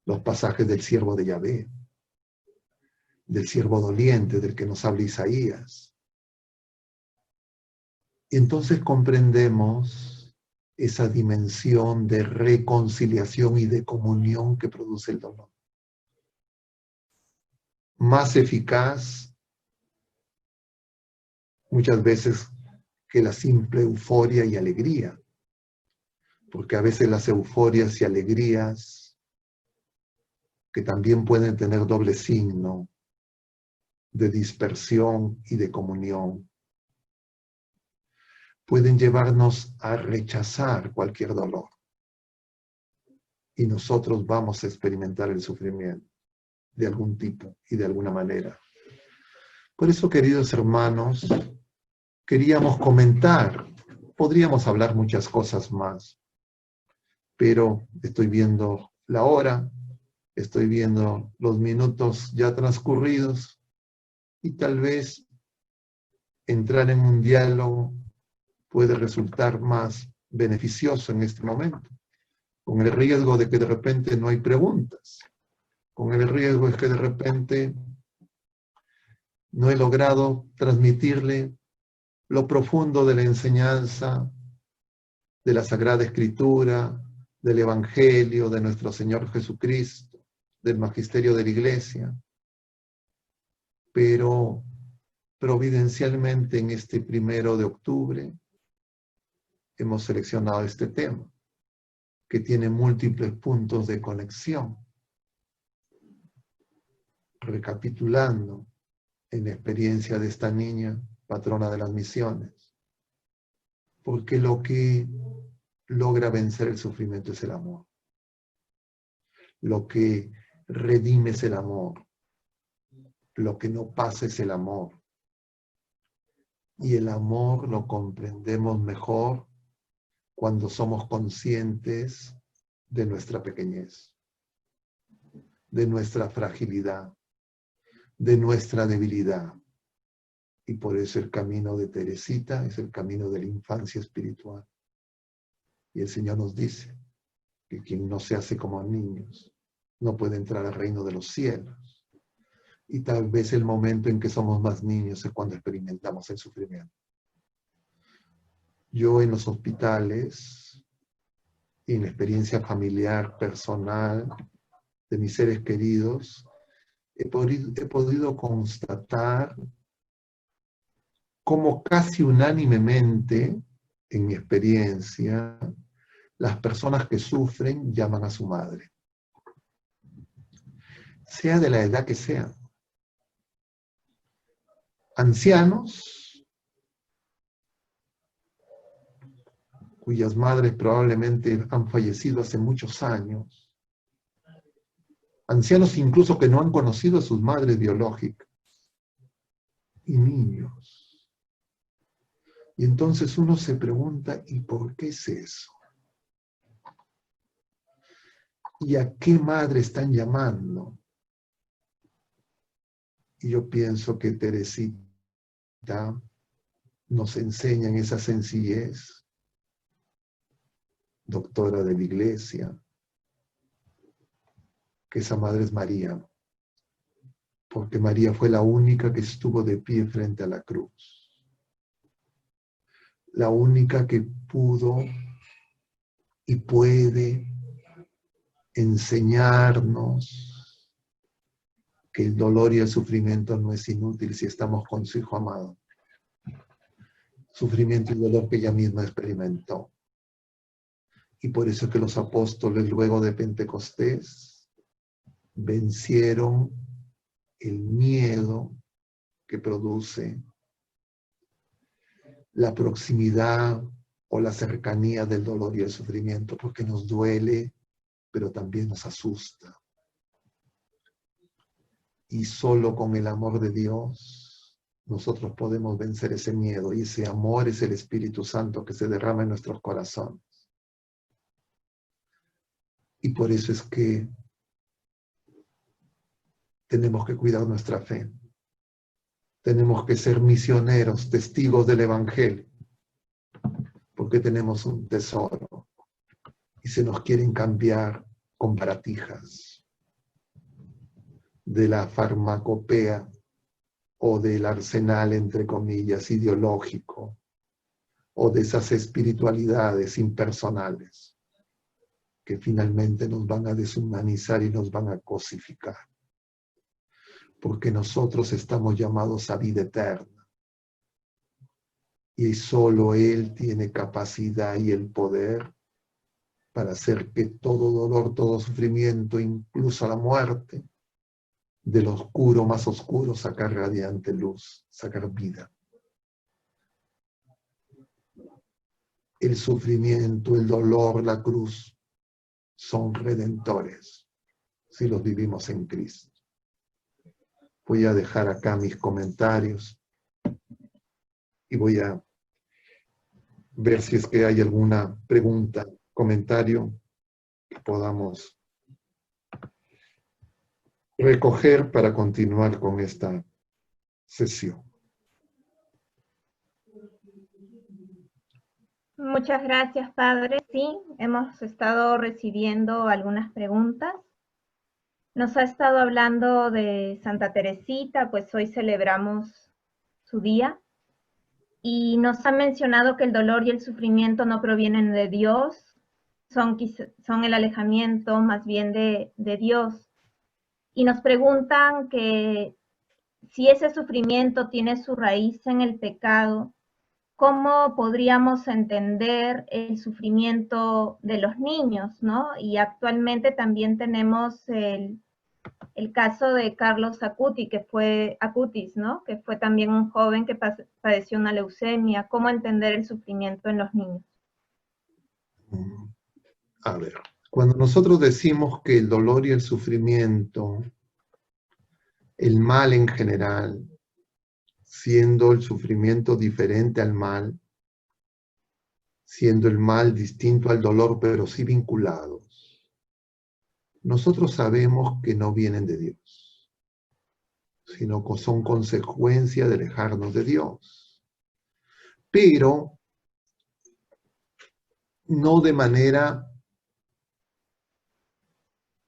los pasajes del siervo de Yahvé, del siervo doliente del que nos habla Isaías. Y entonces comprendemos esa dimensión de reconciliación y de comunión que produce el dolor. Más eficaz muchas veces que la simple euforia y alegría, porque a veces las euforias y alegrías, que también pueden tener doble signo de dispersión y de comunión, pueden llevarnos a rechazar cualquier dolor. Y nosotros vamos a experimentar el sufrimiento de algún tipo y de alguna manera. Por eso, queridos hermanos, queríamos comentar, podríamos hablar muchas cosas más, pero estoy viendo la hora, estoy viendo los minutos ya transcurridos y tal vez entrar en un diálogo puede resultar más beneficioso en este momento, con el riesgo de que de repente no hay preguntas, con el riesgo de que de repente no he logrado transmitirle lo profundo de la enseñanza de la Sagrada Escritura, del Evangelio, de nuestro Señor Jesucristo, del magisterio de la Iglesia. Pero providencialmente en este 1 de octubre hemos seleccionado este tema, que tiene múltiples puntos de conexión. Recapitulando, en la experiencia de esta niña, patrona de las misiones, porque lo que logra vencer el sufrimiento es el amor. Lo que redime es el amor. Lo que no pasa es el amor. Y el amor lo comprendemos mejor cuando somos conscientes de nuestra pequeñez, de nuestra fragilidad, de nuestra debilidad. Y por eso el camino de Teresita es el camino de la infancia espiritual. Y el Señor nos dice que quien no se hace como niños no puede entrar al reino de los cielos. Y tal vez el momento en que somos más niños es cuando experimentamos el sufrimiento. Yo en los hospitales, y en la experiencia familiar, personal, de mis seres queridos, he podido constatar cómo casi unánimemente, en mi experiencia, las personas que sufren llaman a su madre. Sea de la edad que sea. Ancianos, cuyas madres probablemente han fallecido hace muchos años. Ancianos incluso que no han conocido a sus madres biológicas. Y niños. Y entonces uno se pregunta, ¿y por qué es eso? ¿Y a qué madre están llamando? Y yo pienso que Teresita nos enseña en esa sencillez, doctora de la iglesia, que esa madre es María, porque María fue la única que estuvo de pie frente a la cruz, la única que pudo y puede enseñarnos que el dolor y el sufrimiento no es inútil si estamos con su Hijo amado. Sufrimiento y dolor que ella misma experimentó. Y por eso es que los apóstoles luego de Pentecostés vencieron el miedo que produce la proximidad o la cercanía del dolor y el sufrimiento, porque nos duele, pero también nos asusta. Y solo con el amor de Dios nosotros podemos vencer ese miedo, y ese amor es el Espíritu Santo que se derrama en nuestros corazones. Y por eso es que tenemos que cuidar nuestra fe. Tenemos que ser misioneros, testigos del Evangelio, porque tenemos un tesoro y se nos quieren cambiar con baratijas de la farmacopea o del arsenal, entre comillas, ideológico, o de esas espiritualidades impersonales que finalmente nos van a deshumanizar y nos van a cosificar. Porque nosotros estamos llamados a vida eterna. Y solo Él tiene capacidad y el poder para hacer que todo dolor, todo sufrimiento, incluso la muerte, del oscuro más oscuro, sacar radiante luz, sacar vida. El sufrimiento, el dolor, la cruz, son redentores si los vivimos en Cristo. Voy a dejar acá mis comentarios y voy a ver si es que hay alguna pregunta, comentario que podamos recoger para continuar con esta sesión. Muchas gracias, Padre. Sí, hemos estado recibiendo algunas preguntas. Nos ha estado hablando de Santa Teresita, pues hoy celebramos su día. Y nos ha mencionado que el dolor y el sufrimiento no provienen de Dios, son el alejamiento más bien de Dios. Y nos preguntan que si ese sufrimiento tiene su raíz en el pecado, ¿cómo podríamos entender el sufrimiento de los niños, ¿no? Y actualmente también tenemos el caso de Carlos Acutis, ¿no? Que fue también un joven que padeció una leucemia. ¿Cómo entender el sufrimiento en los niños? A ver, cuando nosotros decimos que el dolor y el sufrimiento, el mal en general, siendo el sufrimiento diferente al mal, siendo el mal distinto al dolor, pero sí vinculados, nosotros sabemos que no vienen de Dios, sino que son consecuencia de alejarnos de Dios. Pero no de manera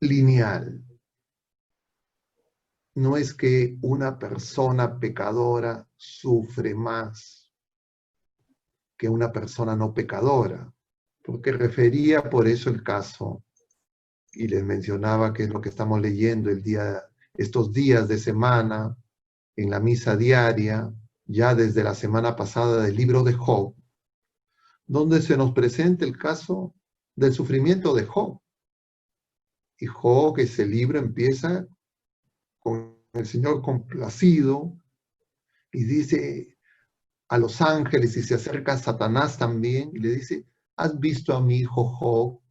lineal. no es que una persona pecadora sufre más que una persona no pecadora, porque refería por eso el caso, y les mencionaba que es lo que estamos leyendo estos días de semana, en la misa diaria, ya desde la semana pasada del libro de Job, donde se nos presenta el caso del sufrimiento de Job. Y Job, ese libro empieza con el Señor complacido y dice a los ángeles, y se acerca a Satanás también, y le dice: ¿has visto a mi hijo Job,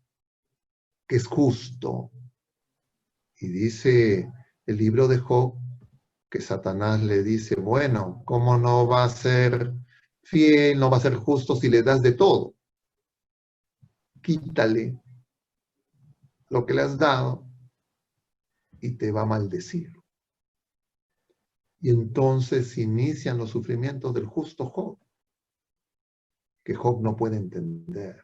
que es justo? Y dice el libro de Job que Satanás le dice: bueno, ¿cómo no va a ser fiel, no va a ser justo si le das de todo? Quítale lo que le has dado y te va a maldecir. Y entonces inician los sufrimientos del justo Job, que Job no puede entender.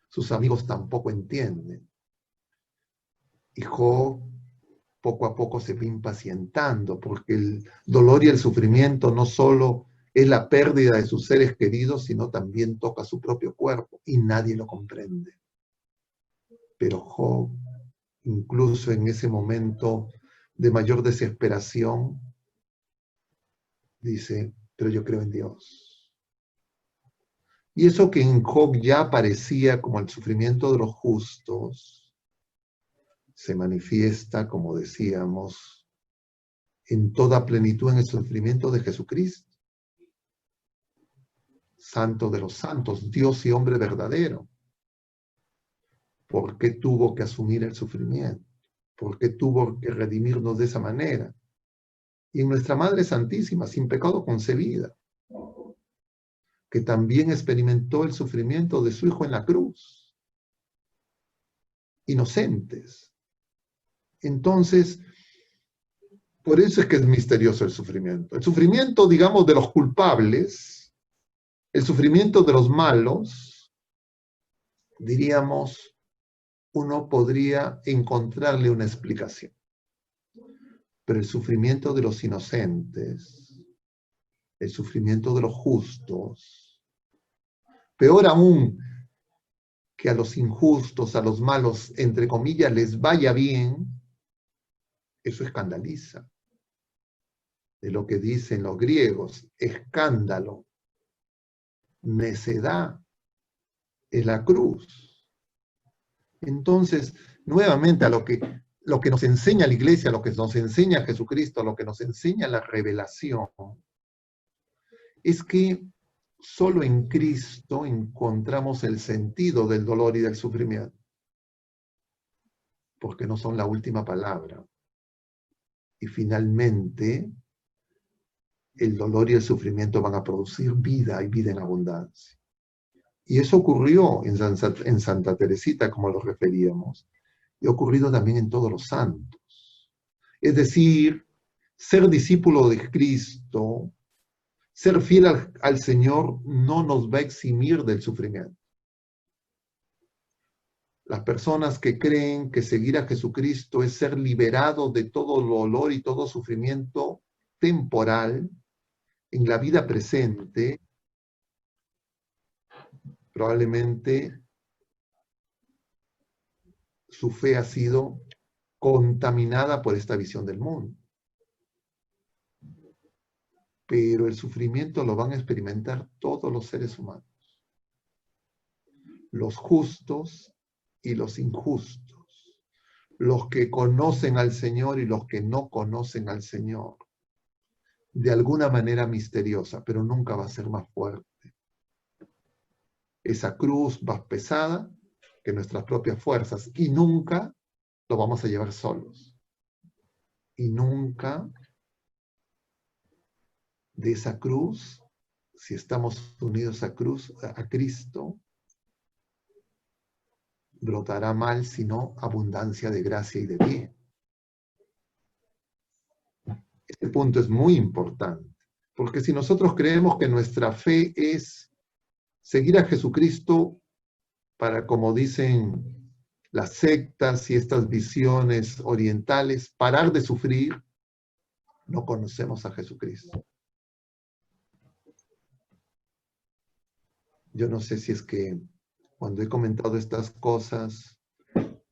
Sus amigos tampoco entienden. Y Job poco a poco se va impacientando, porque el dolor y el sufrimiento no solo es la pérdida de sus seres queridos, sino también toca su propio cuerpo y nadie lo comprende. Pero Job, incluso en ese momento de mayor desesperación, dice: pero yo creo en Dios. Y eso que en Job ya parecía como el sufrimiento de los justos, se manifiesta, como decíamos, en toda plenitud en el sufrimiento de Jesucristo, Santo de los santos, Dios y hombre verdadero. ¿Por qué tuvo que asumir el sufrimiento? ¿Por qué tuvo que redimirnos de esa manera? Y en nuestra Madre Santísima, sin pecado concebida, que también experimentó el sufrimiento de su Hijo en la cruz. Inocentes. Entonces, por eso es que es misterioso el sufrimiento. El sufrimiento, digamos, de los culpables, el sufrimiento de los malos, diríamos, uno podría encontrarle una explicación. Pero el sufrimiento de los inocentes, el sufrimiento de los justos, peor aún, que a los injustos, a los malos, entre comillas, les vaya bien, eso escandaliza. De lo que dicen los griegos, escándalo, necedad, es la cruz. Entonces, nuevamente, a lo que nos enseña la Iglesia, lo que nos enseña Jesucristo, lo que nos enseña la revelación, es que solo en Cristo encontramos el sentido del dolor y del sufrimiento, porque no son la última palabra. Y finalmente, el dolor y el sufrimiento van a producir vida y vida en abundancia. Y eso ocurrió en Santa Teresita, como lo referíamos, y ha ocurrido también en todos los santos. Es decir, ser discípulo de Cristo, ser fiel al Señor, no nos va a eximir del sufrimiento. Las personas que creen que seguir a Jesucristo es ser liberado de todo dolor y todo sufrimiento temporal en la vida presente, probablemente su fe ha sido contaminada por esta visión del mundo. Pero el sufrimiento lo van a experimentar todos los seres humanos, los justos y los injustos, los que conocen al Señor y los que no conocen al Señor, de alguna manera misteriosa, pero nunca va a ser más fuerte. Esa cruz más pesada que nuestras propias fuerzas, y nunca lo vamos a llevar solos. Y nunca de esa cruz, si estamos unidos a Cristo, brotará mal, sino abundancia de gracia y de bien. Este punto es muy importante, porque si nosotros creemos que nuestra fe es seguir a Jesucristo para, como dicen las sectas y estas visiones orientales, parar de sufrir, no conocemos a Jesucristo. Yo no sé si es que cuando he comentado estas cosas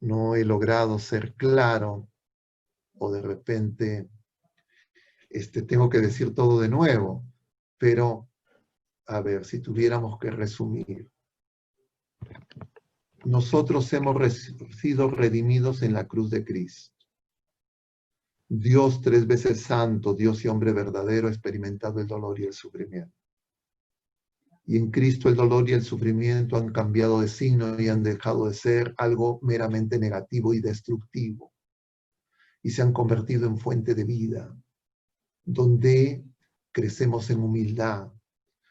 no he logrado ser claro o de repente tengo que decir todo de nuevo, pero a ver, si tuviéramos que resumir. Nosotros hemos sido redimidos en la cruz de Cristo. Dios 3 veces santo, Dios y hombre verdadero, ha experimentado el dolor y el sufrimiento. Y en Cristo el dolor y el sufrimiento han cambiado de signo y han dejado de ser algo meramente negativo y destructivo. Y se han convertido en fuente de vida, donde crecemos en humildad,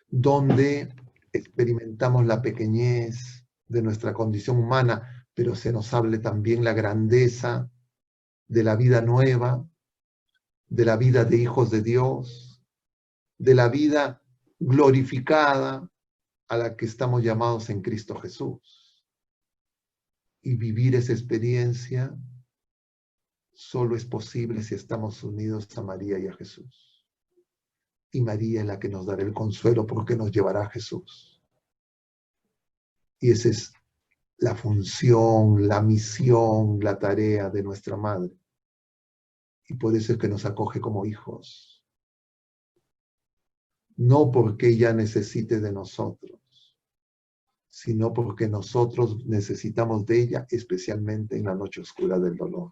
donde experimentamos la pequeñez de nuestra condición humana, pero se nos hable también la grandeza de la vida nueva, de la vida de hijos de Dios, de la vida glorificada a la que estamos llamados en Cristo Jesús. Y vivir esa experiencia solo es posible si estamos unidos a María y a Jesús. Y María es la que nos dará el consuelo porque nos llevará a Jesús. Y esa es la función, la misión, la tarea de nuestra Madre. Y por eso es que nos acoge como hijos. No porque ella necesite de nosotros, sino porque nosotros necesitamos de ella, especialmente en la noche oscura del dolor.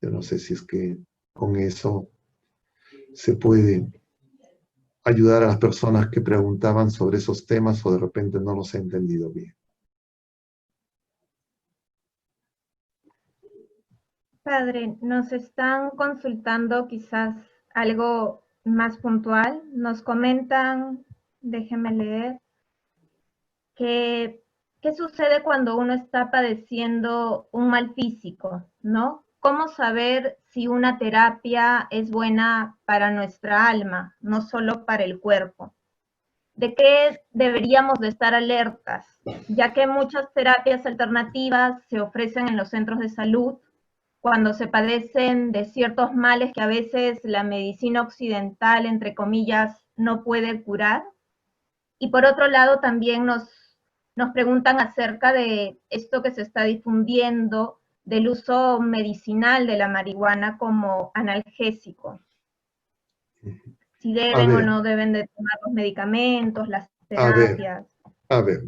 Yo no sé si es que con eso se puede ayudar a las personas que preguntaban sobre esos temas o de repente no los he entendido bien. Padre, nos están consultando quizás algo más puntual. Nos comentan, déjeme leer, que qué sucede cuando uno está padeciendo un mal físico, ¿no? ¿Cómo saber si una terapia es buena para nuestra alma, no solo para el cuerpo? ¿De qué deberíamos de estar alertas? Ya que muchas terapias alternativas se ofrecen en los centros de salud cuando se padecen de ciertos males que a veces la medicina occidental, entre comillas, no puede curar. Y por otro lado, también nos preguntan acerca de esto que se está difundiendo del uso medicinal de la marihuana como analgésico. Si deben o no deben de tomar los medicamentos, las terapias. A ver.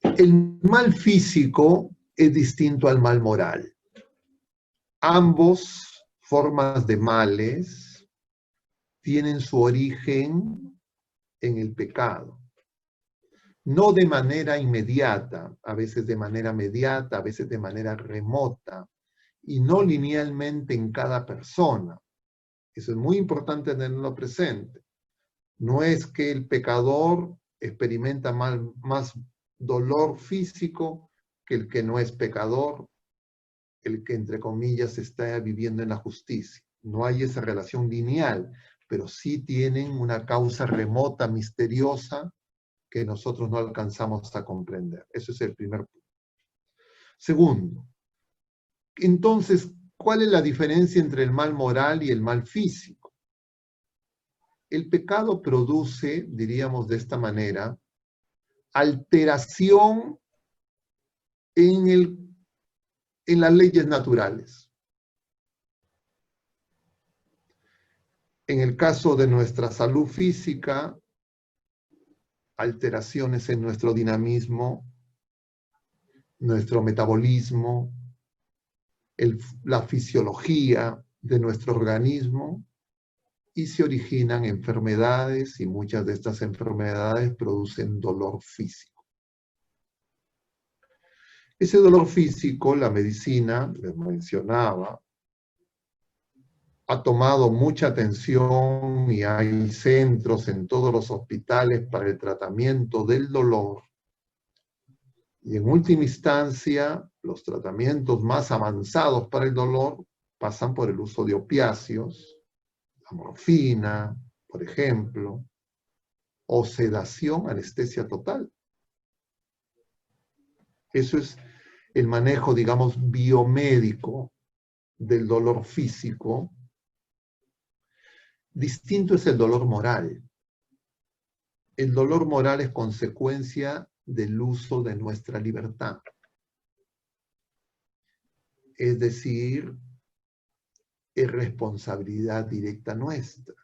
El mal físico es distinto al mal moral. Ambos formas de males tienen su origen en el pecado. No de manera inmediata, a veces de manera mediata, a veces de manera remota, y no linealmente en cada persona. Eso es muy importante tenerlo presente. No es que el pecador experimenta más dolor físico que el que no es pecador, el que entre comillas está viviendo en la justicia. No hay esa relación lineal, pero sí tienen una causa remota, misteriosa, que nosotros no alcanzamos a comprender. Ese es el primer punto. Segundo, entonces, ¿cuál es la diferencia entre el mal moral y el mal físico? El pecado produce, diríamos de esta manera, alteración en las leyes naturales. En el caso de nuestra salud física, alteraciones en nuestro dinamismo, nuestro metabolismo, la fisiología de nuestro organismo, y se originan enfermedades, y muchas de estas enfermedades producen dolor físico. Ese dolor físico, la medicina, les mencionaba, ha tomado mucha atención y hay centros en todos los hospitales para el tratamiento del dolor. Y en última instancia, los tratamientos más avanzados para el dolor pasan por el uso de opiáceos, la morfina, por ejemplo, o sedación, anestesia total. Eso es el manejo, digamos, biomédico del dolor físico, distinto es el dolor moral. El dolor moral es consecuencia del uso de nuestra libertad. Es decir, es responsabilidad directa nuestra.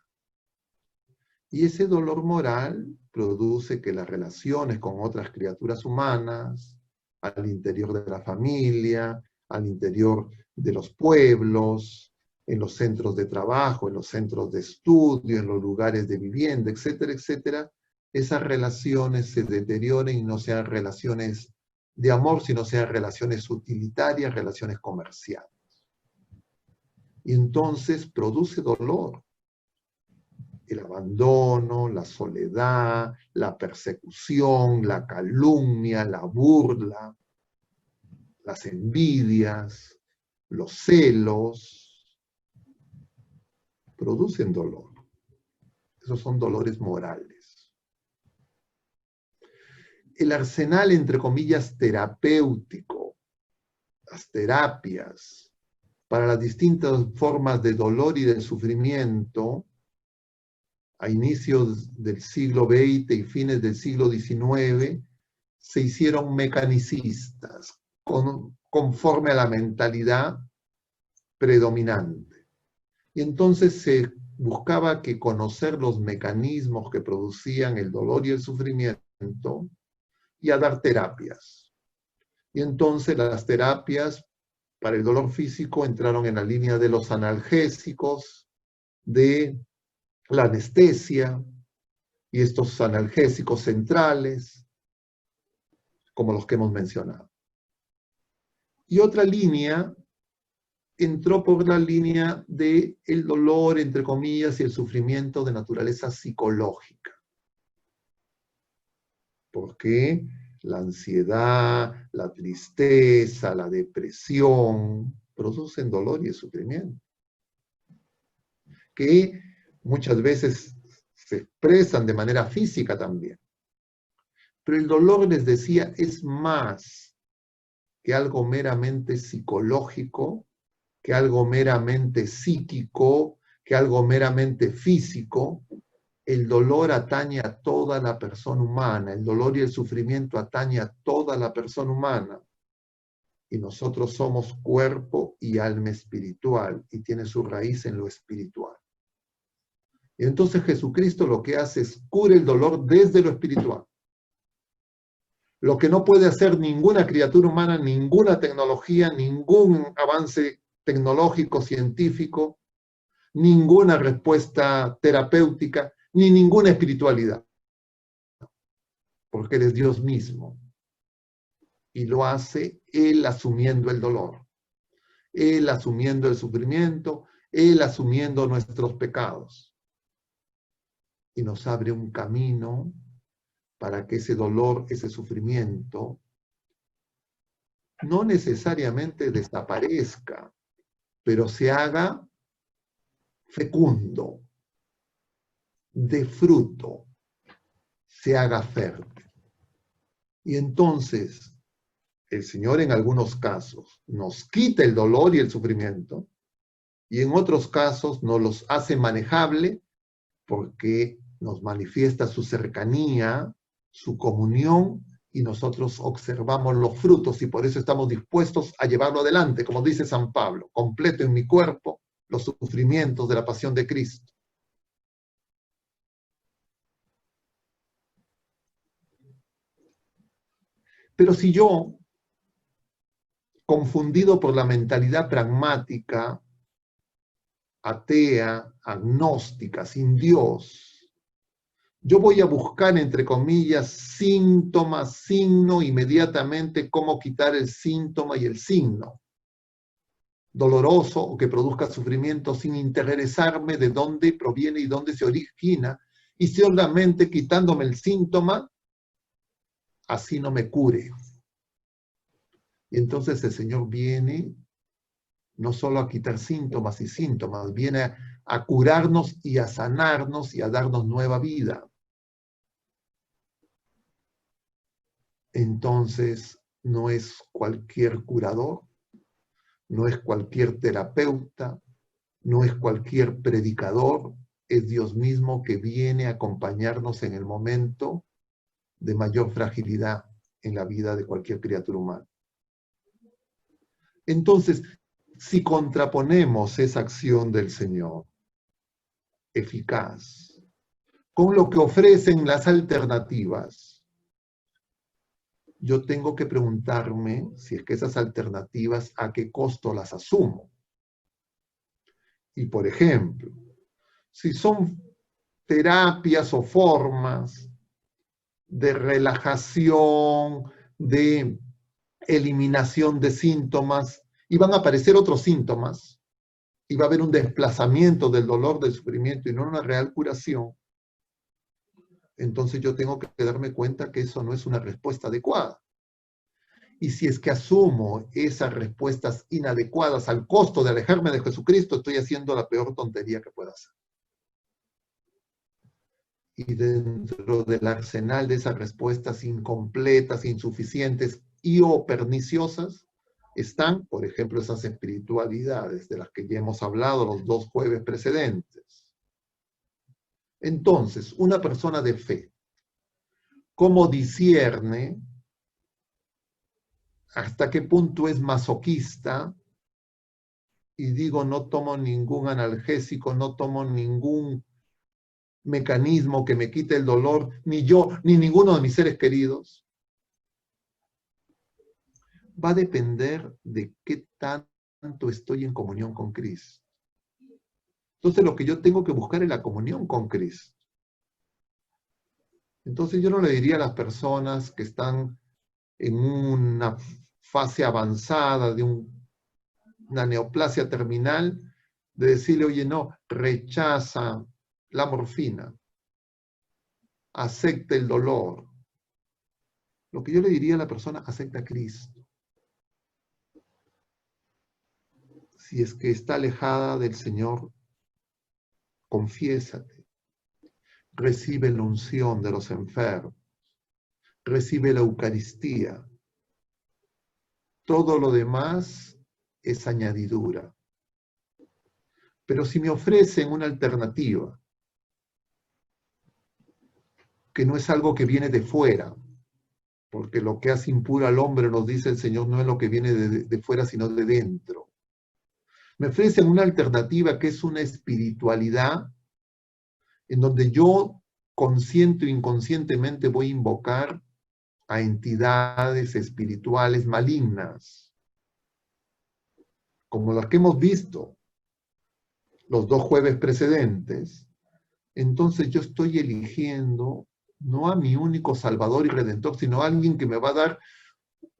Y ese dolor moral produce que las relaciones con otras criaturas humanas, al interior de la familia, al interior de los pueblos, en los centros de trabajo, en los centros de estudio, en los lugares de vivienda, etcétera, etcétera, esas relaciones se deterioren y no sean relaciones de amor, sino sean relaciones utilitarias, relaciones comerciales. Y entonces produce dolor. El abandono, la soledad, la persecución, la calumnia, la burla, las envidias, los celos, producen dolor. Esos son dolores morales. El arsenal, entre comillas, terapéutico, las terapias, para las distintas formas de dolor y de sufrimiento, a inicios del siglo XX y fines del siglo XIX, se hicieron mecanicistas, conforme a la mentalidad predominante. Y entonces se buscaba que conocer los mecanismos que producían el dolor y el sufrimiento y a dar terapias. Y entonces las terapias para el dolor físico entraron en la línea de los analgésicos, de la anestesia y estos analgésicos centrales, como los que hemos mencionado. Y otra línea entró por la línea del dolor, entre comillas, y el sufrimiento de naturaleza psicológica. Porque la ansiedad, la tristeza, la depresión producen dolor y sufrimiento, que muchas veces se expresan de manera física también. Pero el dolor, les decía, es más que algo meramente psicológico, que algo meramente psíquico, que algo meramente físico. El dolor atañe a toda la persona humana, el dolor y el sufrimiento atañe a toda la persona humana. Y nosotros somos cuerpo y alma espiritual, y tiene su raíz en lo espiritual. Y entonces Jesucristo lo que hace es cura el dolor desde lo espiritual. Lo que no puede hacer ninguna criatura humana, ninguna tecnología, ningún avance tecnológico, científico, ninguna respuesta terapéutica, ni ninguna espiritualidad. Porque Él es Dios mismo. Y lo hace Él asumiendo el dolor, Él asumiendo el sufrimiento, Él asumiendo nuestros pecados. Y nos abre un camino para que ese dolor, ese sufrimiento, no necesariamente desaparezca, pero se haga fecundo, de fruto, se haga fértil. Y entonces, el Señor en algunos casos nos quita el dolor y el sufrimiento, y en otros casos nos los hace manejable porque nos manifiesta su cercanía, su comunión, y nosotros observamos los frutos y por eso estamos dispuestos a llevarlo adelante, como dice San Pablo, completo en mi cuerpo los sufrimientos de la pasión de Cristo. Pero si yo, confundido por la mentalidad pragmática, atea, agnóstica, sin Dios, yo voy a buscar, entre comillas, síntomas, signo, inmediatamente cómo quitar el síntoma y el signo doloroso o que produzca sufrimiento sin interesarme de dónde proviene y dónde se origina, y solamente quitándome el síntoma, así no me cure. Y entonces el Señor viene no solo a quitar síntomas y síntomas, viene a curarnos y a sanarnos y a darnos nueva vida. Entonces, no es cualquier curador, no es cualquier terapeuta, no es cualquier predicador, es Dios mismo que viene a acompañarnos en el momento de mayor fragilidad en la vida de cualquier criatura humana. Entonces, si contraponemos esa acción del Señor, eficaz, con lo que ofrecen las alternativas, yo tengo que preguntarme si es que esas alternativas, ¿a qué costo las asumo? Y por ejemplo, si son terapias o formas de relajación, de eliminación de síntomas, y van a aparecer otros síntomas, y va a haber un desplazamiento del dolor, del sufrimiento, y no una real curación, entonces yo tengo que darme cuenta que eso no es una respuesta adecuada. Y si es que asumo esas respuestas inadecuadas al costo de alejarme de Jesucristo, estoy haciendo la peor tontería que pueda hacer. Y dentro del arsenal de esas respuestas incompletas, insuficientes y o perniciosas, están, por ejemplo, esas espiritualidades de las que ya hemos hablado los 2 jueves precedentes. Entonces, una persona de fe, ¿cómo discierne hasta qué punto es masoquista? Y digo, no tomo ningún analgésico, no tomo ningún mecanismo que me quite el dolor, ni yo, ni ninguno de mis seres queridos. Va a depender de qué tanto estoy en comunión con Cristo. Entonces lo que yo tengo que buscar es la comunión con Cristo. Entonces yo no le diría a las personas que están en una fase avanzada de una neoplasia terminal, de decirle, oye, no, rechaza la morfina, acepta el dolor. Lo que yo le diría a la persona, acepta a Cristo. Si es que está alejada del Señor, confiésate. Recibe la unción de los enfermos. Recibe la Eucaristía. Todo lo demás es añadidura. Pero si me ofrecen una alternativa, que no es algo que viene de fuera, porque lo que hace impuro al hombre, nos dice el Señor, no es lo que viene de fuera, sino de dentro. Me ofrecen una alternativa que es una espiritualidad en donde yo, consciente o inconscientemente, voy a invocar a entidades espirituales malignas, como las que hemos visto los 2 jueves precedentes. Entonces yo estoy eligiendo no a mi único Salvador y Redentor, sino a alguien que me va a dar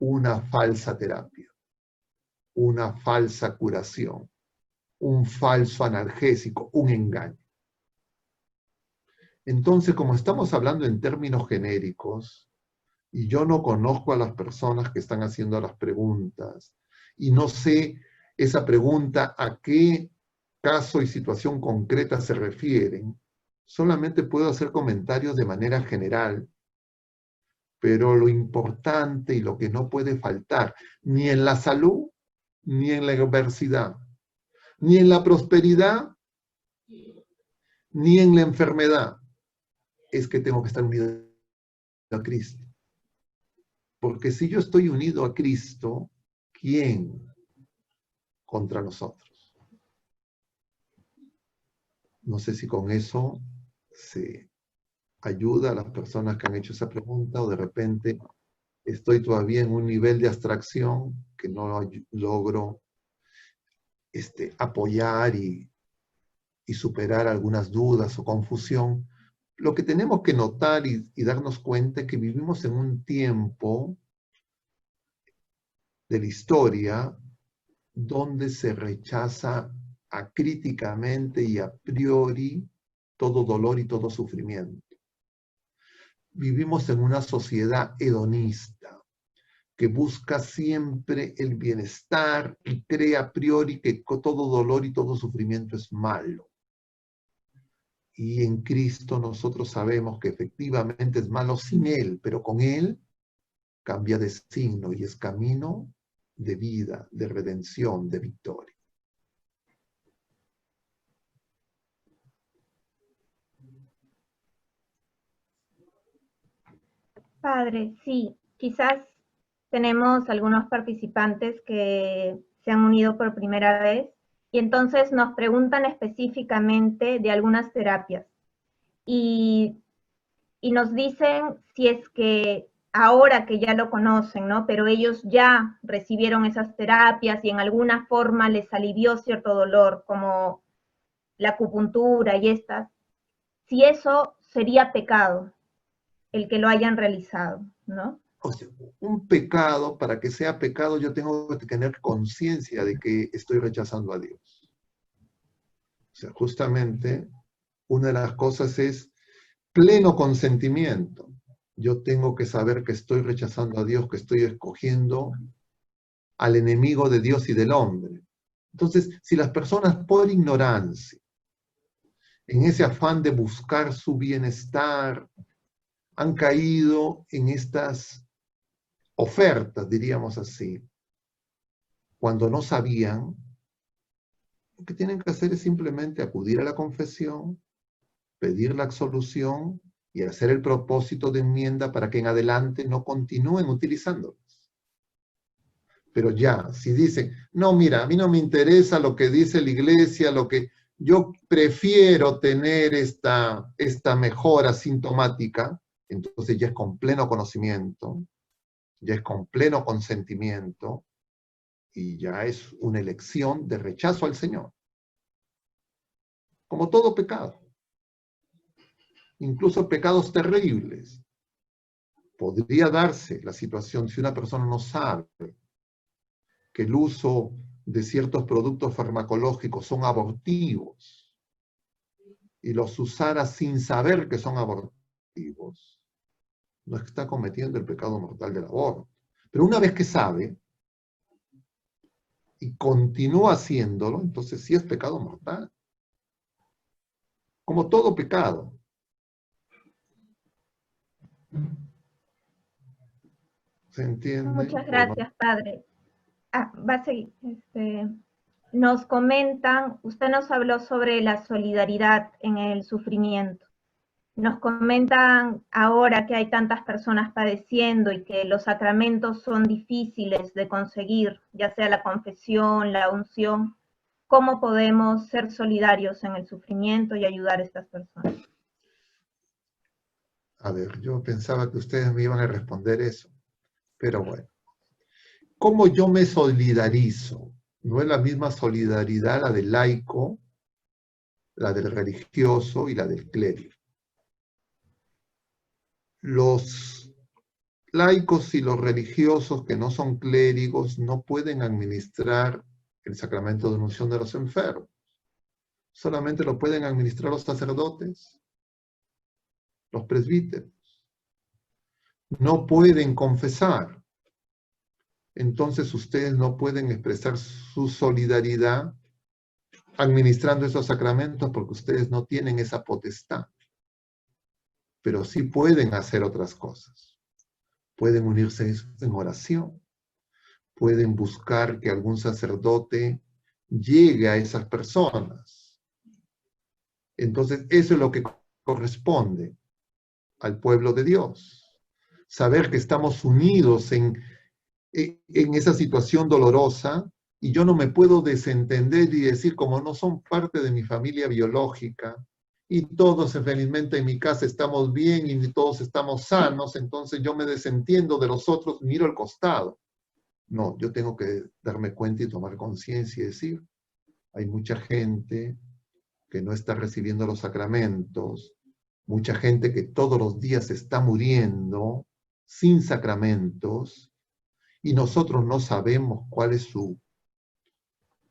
una falsa terapia, una falsa curación, un falso analgésico, un engaño. Entonces, como estamos hablando en términos genéricos, y yo no conozco a las personas que están haciendo las preguntas, y no sé esa pregunta a qué caso y situación concreta se refieren, solamente puedo hacer comentarios de manera general, pero lo importante y lo que no puede faltar, ni en la salud, ni en la adversidad, ni en la prosperidad, ni en la enfermedad, es que tengo que estar unido a Cristo. Porque si yo estoy unido a Cristo, ¿quién contra nosotros? No sé si con eso se ayuda a las personas que han hecho esa pregunta, o de repente estoy todavía en un nivel de abstracción que no logro apoyar y superar algunas dudas o confusión. Lo que tenemos que notar y darnos cuenta es que vivimos en un tiempo de la historia donde se rechaza acríticamente y a priori todo dolor y todo sufrimiento. Vivimos en una sociedad hedonista que busca siempre el bienestar y cree a priori que todo dolor y todo sufrimiento es malo. Y en Cristo nosotros sabemos que efectivamente es malo sin Él, pero con Él cambia de signo y es camino de vida, de redención, de victoria. Padre, sí, quizás tenemos algunos participantes que se han unido por primera vez y entonces nos preguntan específicamente de algunas terapias y, y nos dicen si es que ahora que ya lo conocen, ¿no? Pero ellos ya recibieron esas terapias y en alguna forma les alivió cierto dolor, como la acupuntura y estas, si eso sería pecado, el que lo hayan realizado, ¿no? O sea, un pecado, para que sea pecado, yo tengo que tener conciencia de que estoy rechazando a Dios. O sea, justamente una de las cosas es pleno consentimiento. Yo tengo que saber que estoy rechazando a Dios, que estoy escogiendo al enemigo de Dios y del hombre. Entonces, si las personas por ignorancia, en ese afán de buscar su bienestar, han caído en estas ofertas, diríamos así, cuando no sabían, lo que tienen que hacer es simplemente acudir a la confesión, pedir la absolución y hacer el propósito de enmienda para que en adelante no continúen utilizándolos. Pero ya, si dicen, no, mira, a mí no me interesa lo que dice la iglesia, lo que yo prefiero tener esta mejora sintomática, entonces ya es con pleno conocimiento, ya es con pleno consentimiento y ya es una elección de rechazo al Señor. Como todo pecado, incluso pecados terribles. Podría darse la situación si una persona no sabe que el uso de ciertos productos farmacológicos son abortivos y los usara sin saber que son abortivos, no está cometiendo el pecado mortal del aborto. Pero una vez que sabe y continúa haciéndolo, entonces sí es pecado mortal. Como todo pecado. ¿Se entiende? Muchas ¿O no? gracias, Padre. Va a seguir. Nos comentan, usted nos habló sobre la solidaridad en el sufrimiento. Nos comentan ahora que hay tantas personas padeciendo y que los sacramentos son difíciles de conseguir, ya sea la confesión, la unción. ¿Cómo podemos ser solidarios en el sufrimiento y ayudar a estas personas? A ver, yo pensaba que ustedes me iban a responder eso, pero bueno. ¿Cómo yo me solidarizo? No es la misma solidaridad la del laico, la del religioso y la del clérigo. Los laicos y los religiosos que no son clérigos no pueden administrar el sacramento de unción de los enfermos. Solamente lo pueden administrar los sacerdotes, los presbíteros. No pueden confesar. Entonces ustedes no pueden expresar su solidaridad administrando esos sacramentos porque ustedes no tienen esa potestad. Pero sí pueden hacer otras cosas. Pueden unirse en oración. Pueden buscar que algún sacerdote llegue a esas personas. Entonces, eso es lo que corresponde al pueblo de Dios. Saber que estamos unidos en esa situación dolorosa y yo no me puedo desentender y decir, como no son parte de mi familia biológica y todos felizmente en mi casa estamos bien y todos estamos sanos, entonces yo me desentiendo de los otros, miro al costado. No, yo tengo que darme cuenta y tomar conciencia y decir, hay mucha gente que no está recibiendo los sacramentos, mucha gente que todos los días está muriendo sin sacramentos, y nosotros no sabemos cuál es su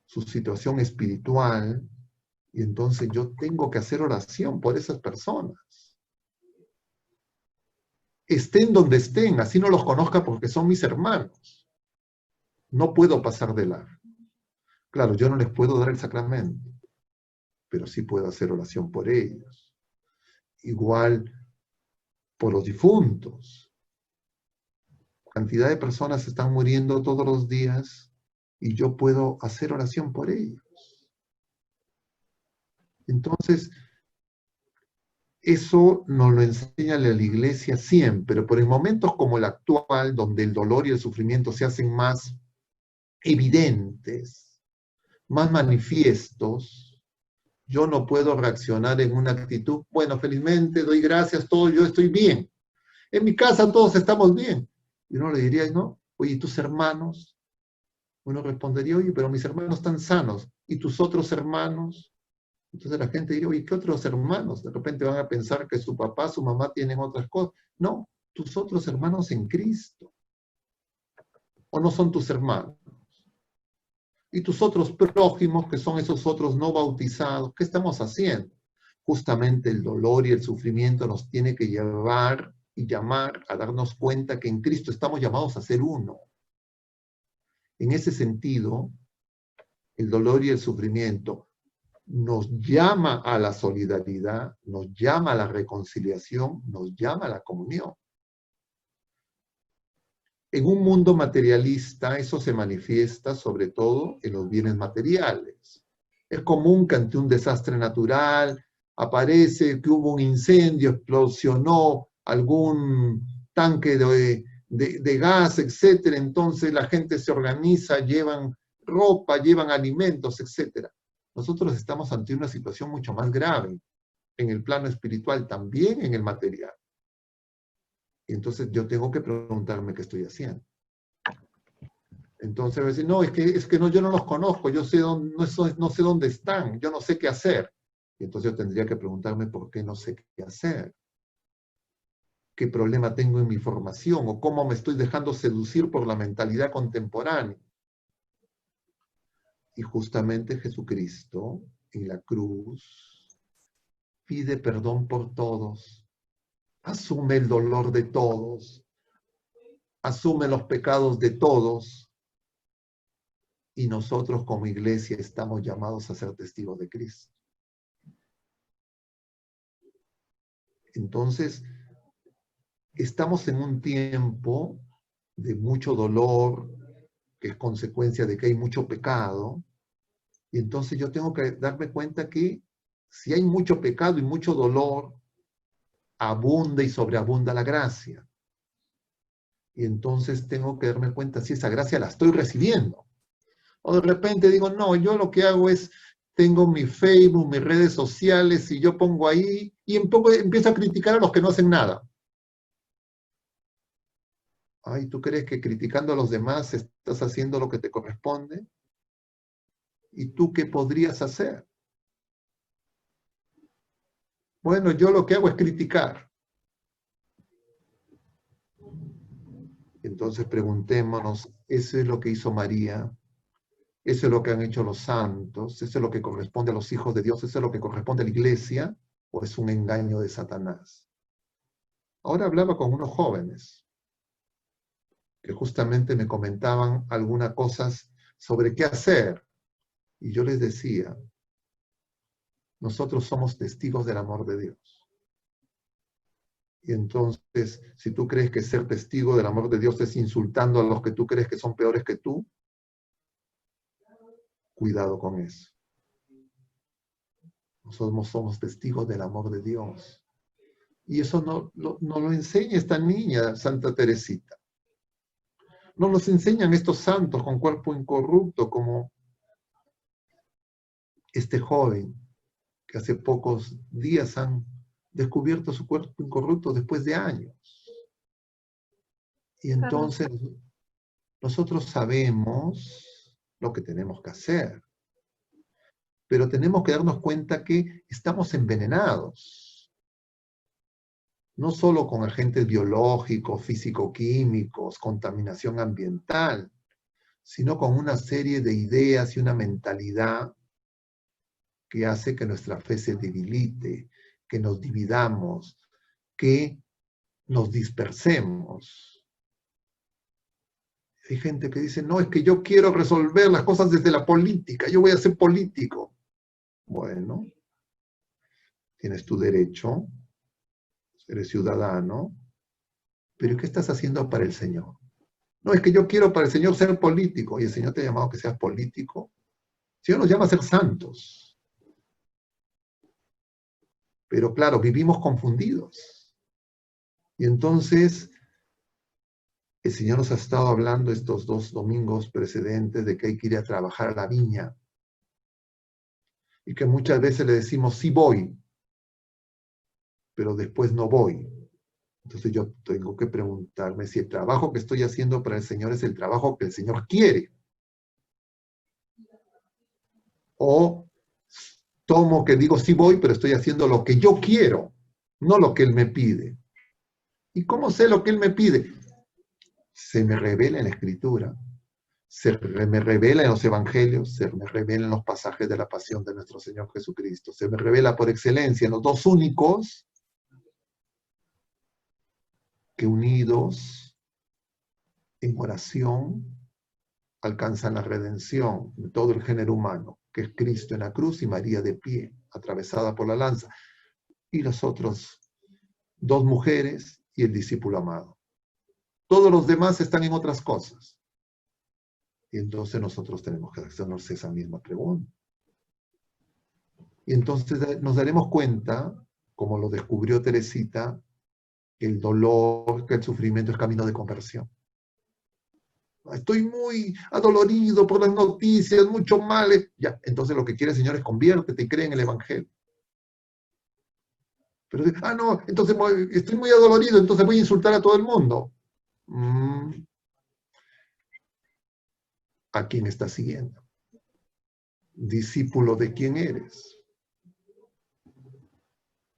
situación espiritual, y entonces yo tengo que hacer oración por esas personas. Estén donde estén, así no los conozca porque son mis hermanos. No puedo pasar de largo. Claro, yo no les puedo dar el sacramento, pero sí puedo hacer oración por ellos. Igual por los difuntos. Cantidad de personas están muriendo todos los días y yo puedo hacer oración por ellos. Entonces, eso nos lo enseña la iglesia siempre, pero en momentos como el actual, donde el dolor y el sufrimiento se hacen más evidentes, más manifiestos, yo no puedo reaccionar en una actitud, bueno, felizmente, doy gracias, todo, yo estoy bien. En mi casa todos estamos bien. Y uno le diría, no, oye, ¿y tus hermanos? Uno respondería, oye, pero mis hermanos están sanos. ¿Y tus otros hermanos? Entonces la gente diría, oye, ¿qué otros hermanos? De repente van a pensar que su papá, su mamá tienen otras cosas. No, tus otros hermanos en Cristo. ¿O no son tus hermanos? Y tus otros prójimos, que son esos otros no bautizados, ¿qué estamos haciendo? Justamente el dolor y el sufrimiento nos tiene que llevar y llamar a darnos cuenta que en Cristo estamos llamados a ser uno. En ese sentido, el dolor y el sufrimiento nos llama a la solidaridad, nos llama a la reconciliación, nos llama a la comunión. En un mundo materialista, eso se manifiesta sobre todo en los bienes materiales. Es común que ante un desastre natural aparece que hubo un incendio, explosionó algún tanque de gas, etc. Entonces la gente se organiza, llevan ropa, llevan alimentos, etc. Nosotros estamos ante una situación mucho más grave en el plano espiritual, también en el material. Y entonces yo tengo que preguntarme qué estoy haciendo. Entonces va a decir, no, es que no, yo no los conozco, yo sé dónde, no sé dónde están, yo no sé qué hacer. Y entonces yo tendría que preguntarme por qué no sé qué hacer. ¿Qué problema tengo en mi formación? ¿O cómo me estoy dejando seducir por la mentalidad contemporánea? Y justamente Jesucristo en la cruz pide perdón por todos, asume el dolor de todos, asume los pecados de todos, y nosotros como iglesia estamos llamados a ser testigos de Cristo. Entonces, estamos en un tiempo de mucho dolor, que es consecuencia de que hay mucho pecado, y entonces yo tengo que darme cuenta que si hay mucho pecado y mucho dolor, abunda y sobreabunda la gracia. Y entonces tengo que darme cuenta si esa gracia la estoy recibiendo. O de repente digo, no, yo lo que hago es, tengo mi Facebook, mis redes sociales, y yo pongo ahí, y empiezo a criticar a los que no hacen nada. Ay, ¿tú crees que criticando a los demás estás haciendo lo que te corresponde? ¿Y tú qué podrías hacer? Bueno, yo lo que hago es criticar. Entonces preguntémonos, ¿eso es lo que hizo María? ¿Eso es lo que han hecho los santos? ¿Eso es lo que corresponde a los hijos de Dios? ¿Eso es lo que corresponde a la iglesia? ¿O es un engaño de Satanás? Ahora hablaba con unos jóvenes que justamente me comentaban algunas cosas sobre qué hacer. Y yo les decía, nosotros somos testigos del amor de Dios. Y entonces, si tú crees que ser testigo del amor de Dios es insultando a los que tú crees que son peores que tú, cuidado con eso. Nosotros somos testigos del amor de Dios. Y eso no lo enseña esta niña, Santa Teresita. No nos enseñan estos santos con cuerpo incorrupto como este joven que hace pocos días han descubierto su cuerpo incorrupto después de años. Y entonces nosotros sabemos lo que tenemos que hacer, pero tenemos que darnos cuenta que estamos envenenados, no solo con agentes biológicos, físico-químicos, contaminación ambiental, sino con una serie de ideas y una mentalidad que hace que nuestra fe se debilite, que nos dividamos, que nos dispersemos. Hay gente que dice, no, es que yo quiero resolver las cosas desde la política, yo voy a ser político. Bueno, tienes tu derecho, eres ciudadano, pero ¿qué estás haciendo para el Señor? No, es que yo quiero para el Señor ser político. Y el Señor te ha llamado a que seas político. El Señor nos llama a ser santos. Pero claro, vivimos confundidos. Y entonces, el Señor nos ha estado hablando estos 2 domingos precedentes de que hay que ir a trabajar a la viña. Y que muchas veces le decimos, sí voy, pero después no voy. Entonces yo tengo que preguntarme si el trabajo que estoy haciendo para el Señor es el trabajo que el Señor quiere. O tomo que digo sí voy, pero estoy haciendo lo que yo quiero, no lo que Él me pide. ¿Y cómo sé lo que Él me pide? Se me revela en la Escritura, se me revela en los Evangelios, se me revela en los pasajes de la pasión de nuestro Señor Jesucristo, se me revela por excelencia en los 2 únicos que unidos en oración alcanzan la redención de todo el género humano, que es Cristo en la cruz y María de pie, atravesada por la lanza, y las otras 2 mujeres y el discípulo amado. Todos los demás están en otras cosas. Y entonces nosotros tenemos que hacernos esa misma pregunta. Y entonces nos daremos cuenta, como lo descubrió Teresita, que el dolor, que el sufrimiento es camino de conversión. Estoy muy adolorido por las noticias, mucho mal. Ya, entonces lo que quiere el Señor es conviértete y cree en el Evangelio. Pero, no, entonces estoy muy adolorido, entonces voy a insultar a todo el mundo. ¿A quién estás siguiendo? Discípulo de quién eres.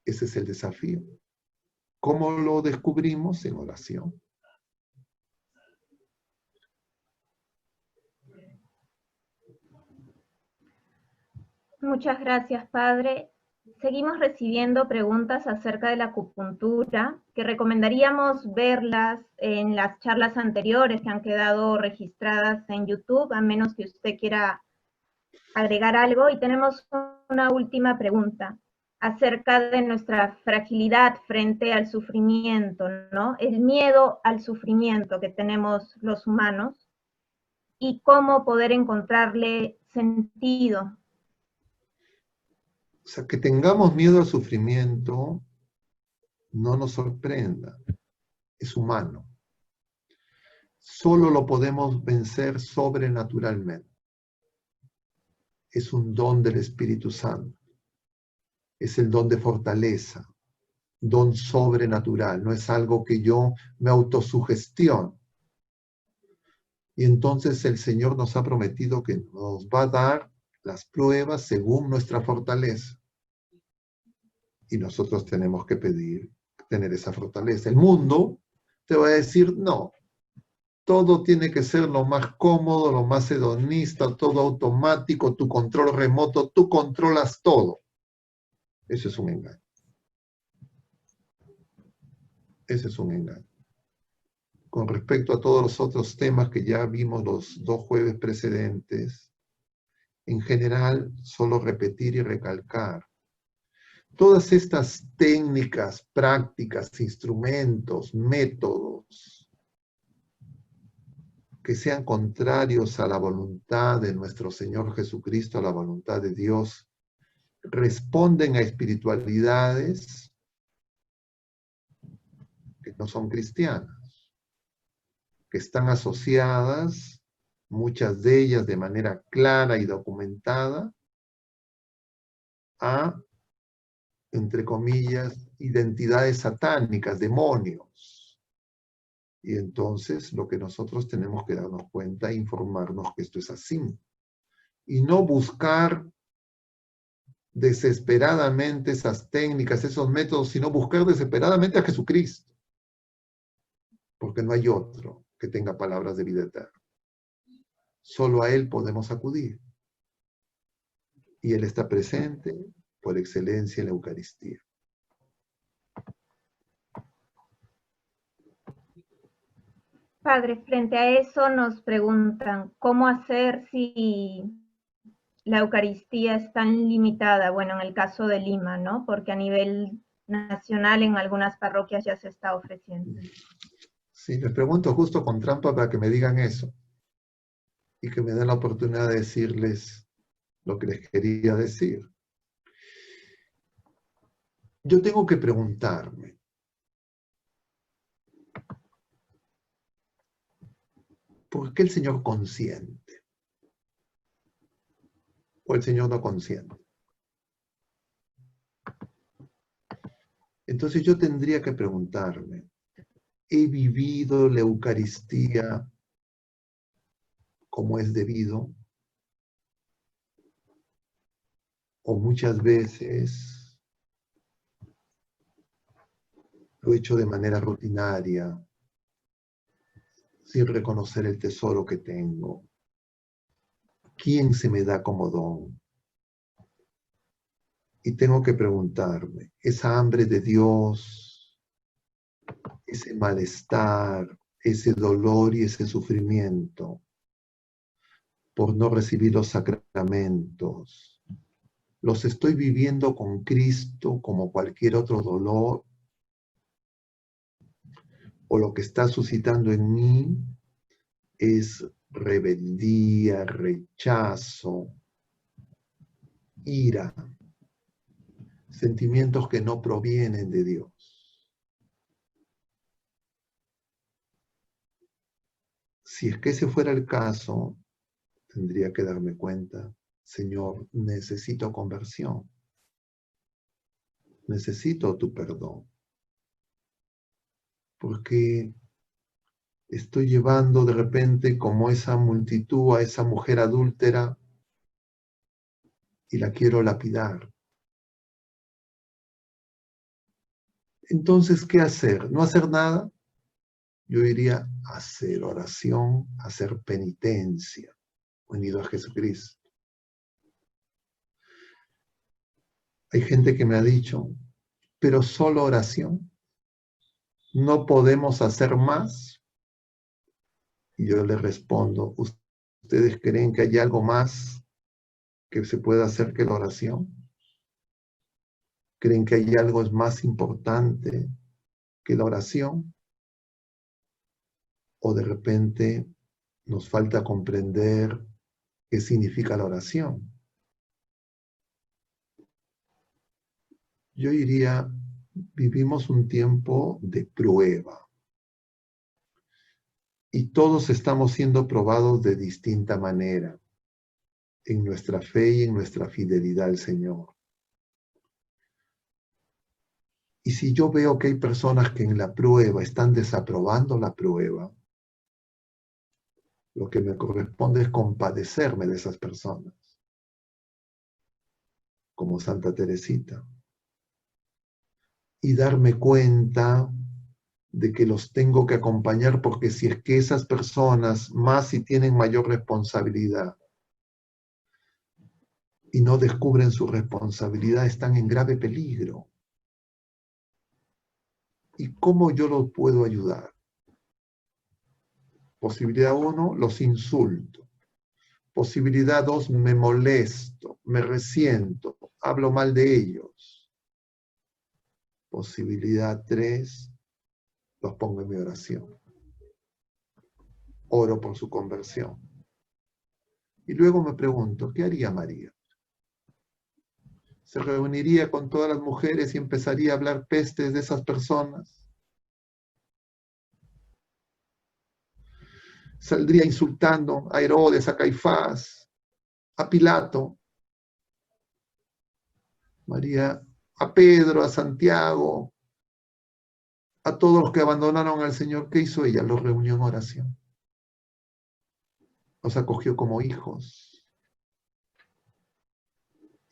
Ese es el desafío. ¿Cómo lo descubrimos? En oración. Muchas gracias, Padre. Seguimos recibiendo preguntas acerca de la acupuntura, que recomendaríamos verlas en las charlas anteriores que han quedado registradas en YouTube, a menos que usted quiera agregar algo. Y tenemos una última pregunta acerca de nuestra fragilidad frente al sufrimiento, ¿no? El miedo al sufrimiento que tenemos los humanos y cómo poder encontrarle sentido. O sea, que tengamos miedo al sufrimiento no nos sorprenda. Es humano. Solo lo podemos vencer sobrenaturalmente. Es un don del Espíritu Santo. Es el don de fortaleza, don sobrenatural. No es algo que yo me autosugestiono. Y entonces el Señor nos ha prometido que nos va a dar las pruebas según nuestra fortaleza. Y nosotros tenemos que pedir tener esa fortaleza. El mundo te va a decir, no, todo tiene que ser lo más cómodo, lo más hedonista, todo automático, tu control remoto, tú controlas todo. Eso es un engaño. Ese es un engaño. Con respecto a todos los otros temas que ya vimos los 2 jueves precedentes, en general, solo repetir y recalcar. Todas estas técnicas, prácticas, instrumentos, métodos que sean contrarios a la voluntad de nuestro Señor Jesucristo, a la voluntad de Dios, responden a espiritualidades que no son cristianas, que están asociadas, muchas de ellas de manera clara y documentada, a, entre comillas, identidades satánicas, demonios. Y entonces lo que nosotros tenemos que darnos cuenta e informarnos que esto es así. Y no buscar desesperadamente esas técnicas, esos métodos, sino buscar desesperadamente a Jesucristo. Porque no hay otro que tenga palabras de vida eterna. Solo a Él podemos acudir. Y Él está presente por excelencia en la Eucaristía. Padre, frente a eso nos preguntan, ¿cómo hacer si la Eucaristía es tan limitada? Bueno, en el caso de Lima, ¿no? Porque a nivel nacional en algunas parroquias ya se está ofreciendo. Sí, les pregunto justo con trampa para que me digan eso y que me den la oportunidad de decirles lo que les quería decir. Yo tengo que preguntarme, ¿por qué el Señor consiente o el Señor no consiente? Entonces yo tendría que preguntarme, ¿he vivido la Eucaristía como es debido? ¿O muchas veces lo he hecho de manera rutinaria, sin reconocer el tesoro que tengo? ¿Quién se me da como don? Y tengo que preguntarme, esa hambre de Dios, ese malestar, ese dolor y ese sufrimiento por no recibir los sacramentos, ¿los estoy viviendo con Cristo como cualquier otro dolor? ¿O lo que está suscitando en mí es rebeldía, rechazo, ira, sentimientos que no provienen de Dios? Si es que ese fuera el caso, tendría que darme cuenta, Señor, necesito conversión, necesito tu perdón, porque estoy llevando de repente como esa multitud a esa mujer adúltera y la quiero lapidar. Entonces, ¿qué hacer? ¿No hacer nada? Yo diría hacer oración, hacer penitencia, unido a Jesucristo. Hay gente que me ha dicho, pero solo oración, ¿no podemos hacer más? Y yo le respondo, ¿ustedes creen que hay algo más que se pueda hacer que la oración? ¿Creen que hay algo más importante que la oración? ¿O de repente nos falta comprender qué significa la oración? Yo diría, vivimos un tiempo de prueba y todos estamos siendo probados de distinta manera en nuestra fe y en nuestra fidelidad al Señor. Y si yo veo que hay personas que en la prueba están desaprobando la prueba, lo que me corresponde es compadecerme de esas personas, como Santa Teresita, y darme cuenta de que los tengo que acompañar, porque si es que esas personas, más si tienen mayor responsabilidad y no descubren su responsabilidad, están en grave peligro. ¿Y cómo yo los puedo ayudar? Posibilidad 1, los insulto. Posibilidad 2, me molesto, me resiento, hablo mal de ellos. Posibilidad 3, los pongo en mi oración. Oro por su conversión. Y luego me pregunto, ¿qué haría María? ¿Se reuniría con todas las mujeres y empezaría a hablar pestes de esas personas? ¿Saldría insultando a Herodes, a Caifás, a Pilato? María, a Pedro, a Santiago, a todos los que abandonaron al Señor, ¿qué hizo ella? Los reunió en oración. Los acogió como hijos.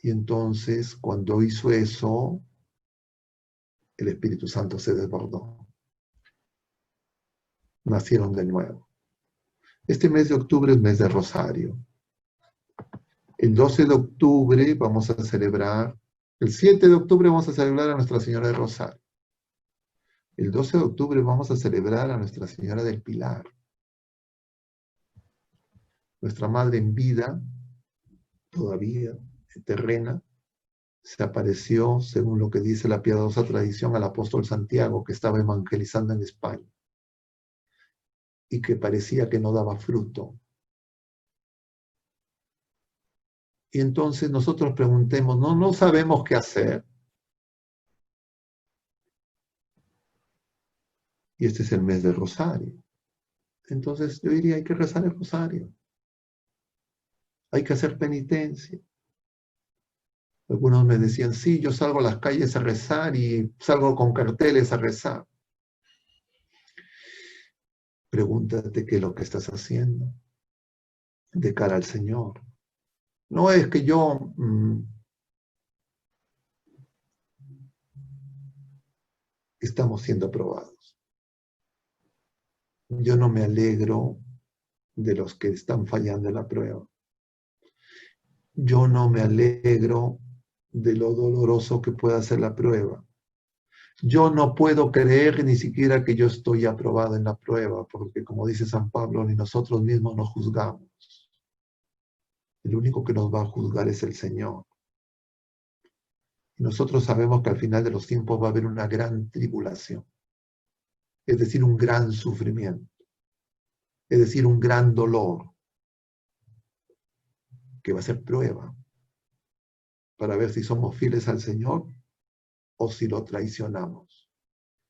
Y entonces, cuando hizo eso, el Espíritu Santo se desbordó. Nacieron de nuevo. Este mes de octubre es mes de Rosario. El 12 de octubre vamos a celebrar, el 7 de octubre vamos a celebrar a Nuestra Señora de Rosario. El 12 de octubre vamos a celebrar a Nuestra Señora del Pilar. Nuestra Madre en vida, todavía terrena, se apareció, según lo que dice la piadosa tradición, al apóstol Santiago, que estaba evangelizando en España. y que parecía que no daba fruto. Y entonces nosotros preguntemos, no sabemos qué hacer. Y este es el mes del rosario. Entonces yo diría, hay que rezar el rosario. Hay que hacer penitencia. Algunos me decían, sí, yo salgo a las calles a rezar y salgo con carteles a rezar. Pregúntate qué es lo que estás haciendo de cara al Señor. No es que yo estamos siendo aprobados. Yo no me alegro de los que están fallando en la prueba. Yo no me alegro de lo doloroso que pueda ser la prueba. Yo no puedo creer ni siquiera que yo estoy aprobado en la prueba, porque como dice San Pablo, ni nosotros mismos nos juzgamos. El único que nos va a juzgar es el Señor. Y nosotros sabemos que al final de los tiempos va a haber una gran tribulación, es decir, un gran sufrimiento, es decir, un gran dolor, que va a ser prueba para ver si somos fieles al Señor o si lo traicionamos,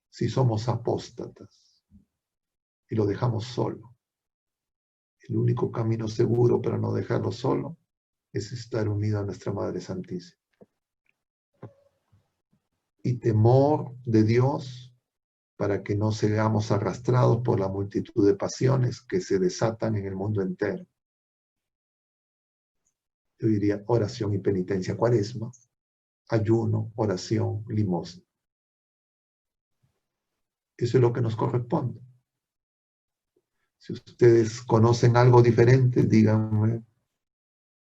si somos apóstatas y lo dejamos solo. El único camino seguro para no dejarlo solo es estar unido a nuestra Madre Santísima. Y temor de Dios para que no seamos arrastrados por la multitud de pasiones que se desatan en el mundo entero. Yo diría oración y penitencia, cuaresma, ayuno, oración, limosna. Eso es lo que nos corresponde. Si ustedes conocen algo diferente, díganme,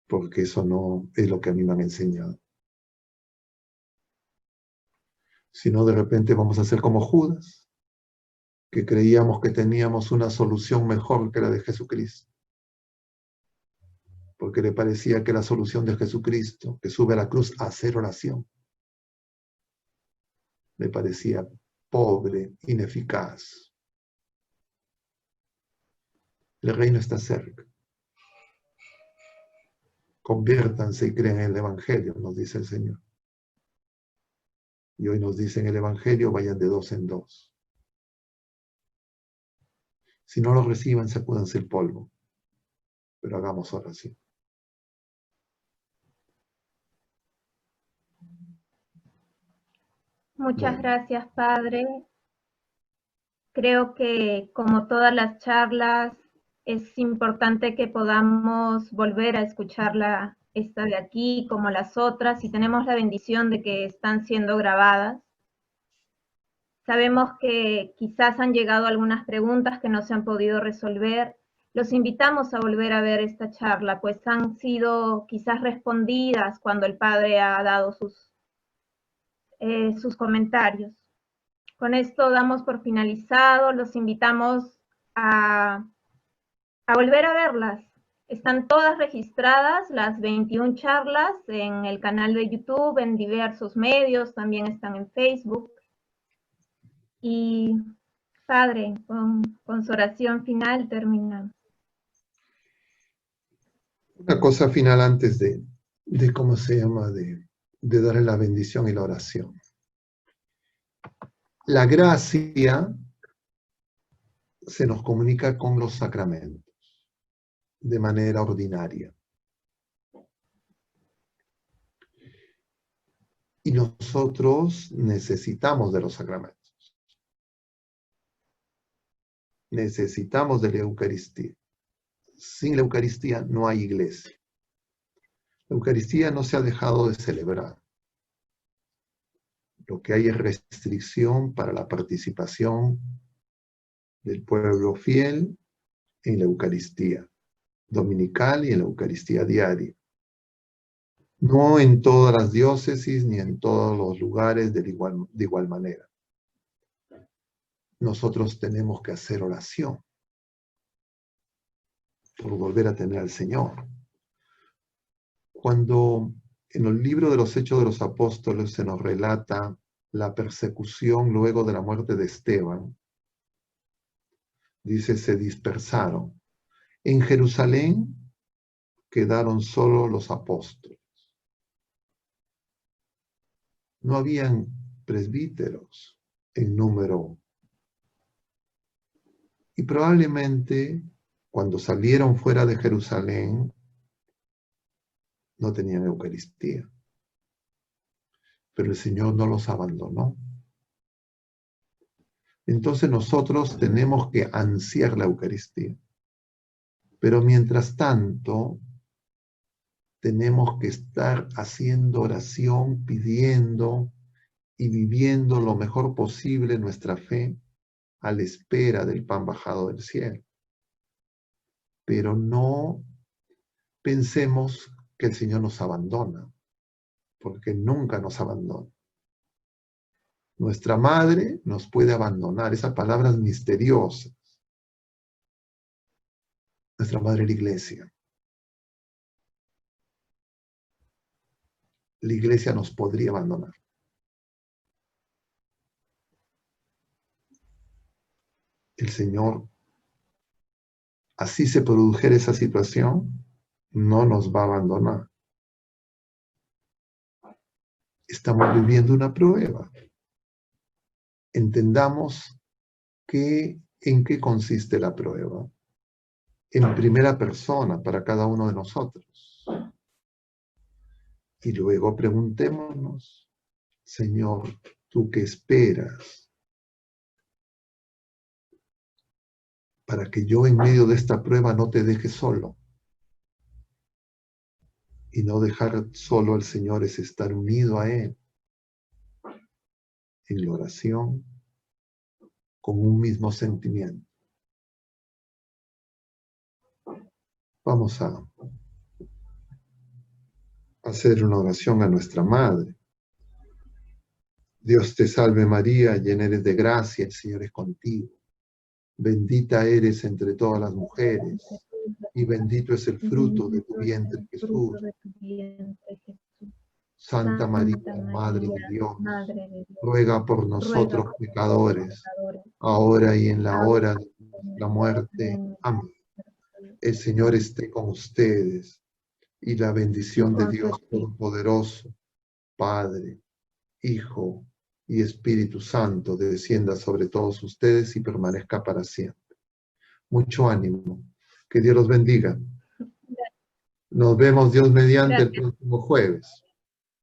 porque eso no es lo que a mí me han enseñado. Si no, de repente vamos a ser como Judas, que creíamos que teníamos una solución mejor que la de Jesucristo, porque le parecía que la solución de Jesucristo, que sube a la cruz a hacer oración, le parecía pobre, ineficaz. El reino está cerca. Conviértanse y crean en el Evangelio, nos dice el Señor. Y hoy nos dice en el Evangelio, vayan de 2 en 2. Si no lo reciban, sacúdanse el polvo. Pero hagamos oración. Muchas Bueno, gracias, Padre. Creo que como todas las charlas, es importante que podamos volver a escucharla, esta de aquí, como las otras, y tenemos la bendición de que están siendo grabadas. Sabemos que quizás han llegado algunas preguntas que no se han podido resolver. Los invitamos a volver a ver esta charla, pues han sido quizás respondidas cuando el Padre ha dado sus comentarios. Con esto damos por finalizado, los invitamos a volver a verlas. Están todas registradas, las 21 charlas, en el canal de YouTube, en diversos medios, también están en Facebook. Y Padre, con su oración final terminamos. una cosa final antes de ¿cómo se llama? De darle la bendición y la oración. La gracia se nos comunica con los sacramentos de manera ordinaria. Y nosotros necesitamos de los sacramentos. Necesitamos de la Eucaristía. Sin la Eucaristía no hay iglesia. La Eucaristía no se ha dejado de celebrar. Lo que hay es restricción para la participación del pueblo fiel en la Eucaristía dominical y en la Eucaristía diaria. No en todas las diócesis ni en todos los lugares de igual manera. Nosotros tenemos que hacer oración por volver a tener al Señor. Cuando en el libro de los Hechos de los Apóstoles se nos relata la persecución luego de la muerte de Esteban, dice, se dispersaron. En Jerusalén quedaron solo los apóstoles. No habían presbíteros en número. Y probablemente cuando salieron fuera de Jerusalén no tenían Eucaristía. Pero el Señor no los abandonó. Entonces nosotros tenemos que ansiar la Eucaristía. Pero mientras tanto, tenemos que estar haciendo oración, pidiendo y viviendo lo mejor posible nuestra fe a la espera del pan bajado del cielo. Pero no pensemos que el Señor nos abandona, porque nunca nos abandona. Nuestra madre nos puede abandonar, esas palabras misteriosas. Nuestra madre es la iglesia. La iglesia nos podría abandonar. El Señor, así se produjera esa situación, no nos va a abandonar. Estamos viviendo una prueba. Entendamos en qué consiste la prueba. En primera persona para cada uno de nosotros. Y luego preguntémonos, Señor, ¿tú qué esperas? Para que yo en medio de esta prueba no te deje solo. Y no dejar solo al Señor es estar unido a Él en la oración con un mismo sentimiento. Vamos a hacer una oración a nuestra Madre. Dios te salve María, llena eres de gracia, el Señor es contigo. Bendita eres entre todas las mujeres, y bendito es el fruto de tu vientre, Jesús. Santa María, Madre de Dios, ruega por nosotros pecadores, ahora y en la hora de la muerte. Amén. El Señor esté con ustedes, y la bendición de Dios Todopoderoso, Padre, Hijo y Espíritu Santo, descienda sobre todos ustedes y permanezca para siempre. Mucho ánimo. Que Dios los bendiga. Nos vemos, Dios mediante, el próximo jueves.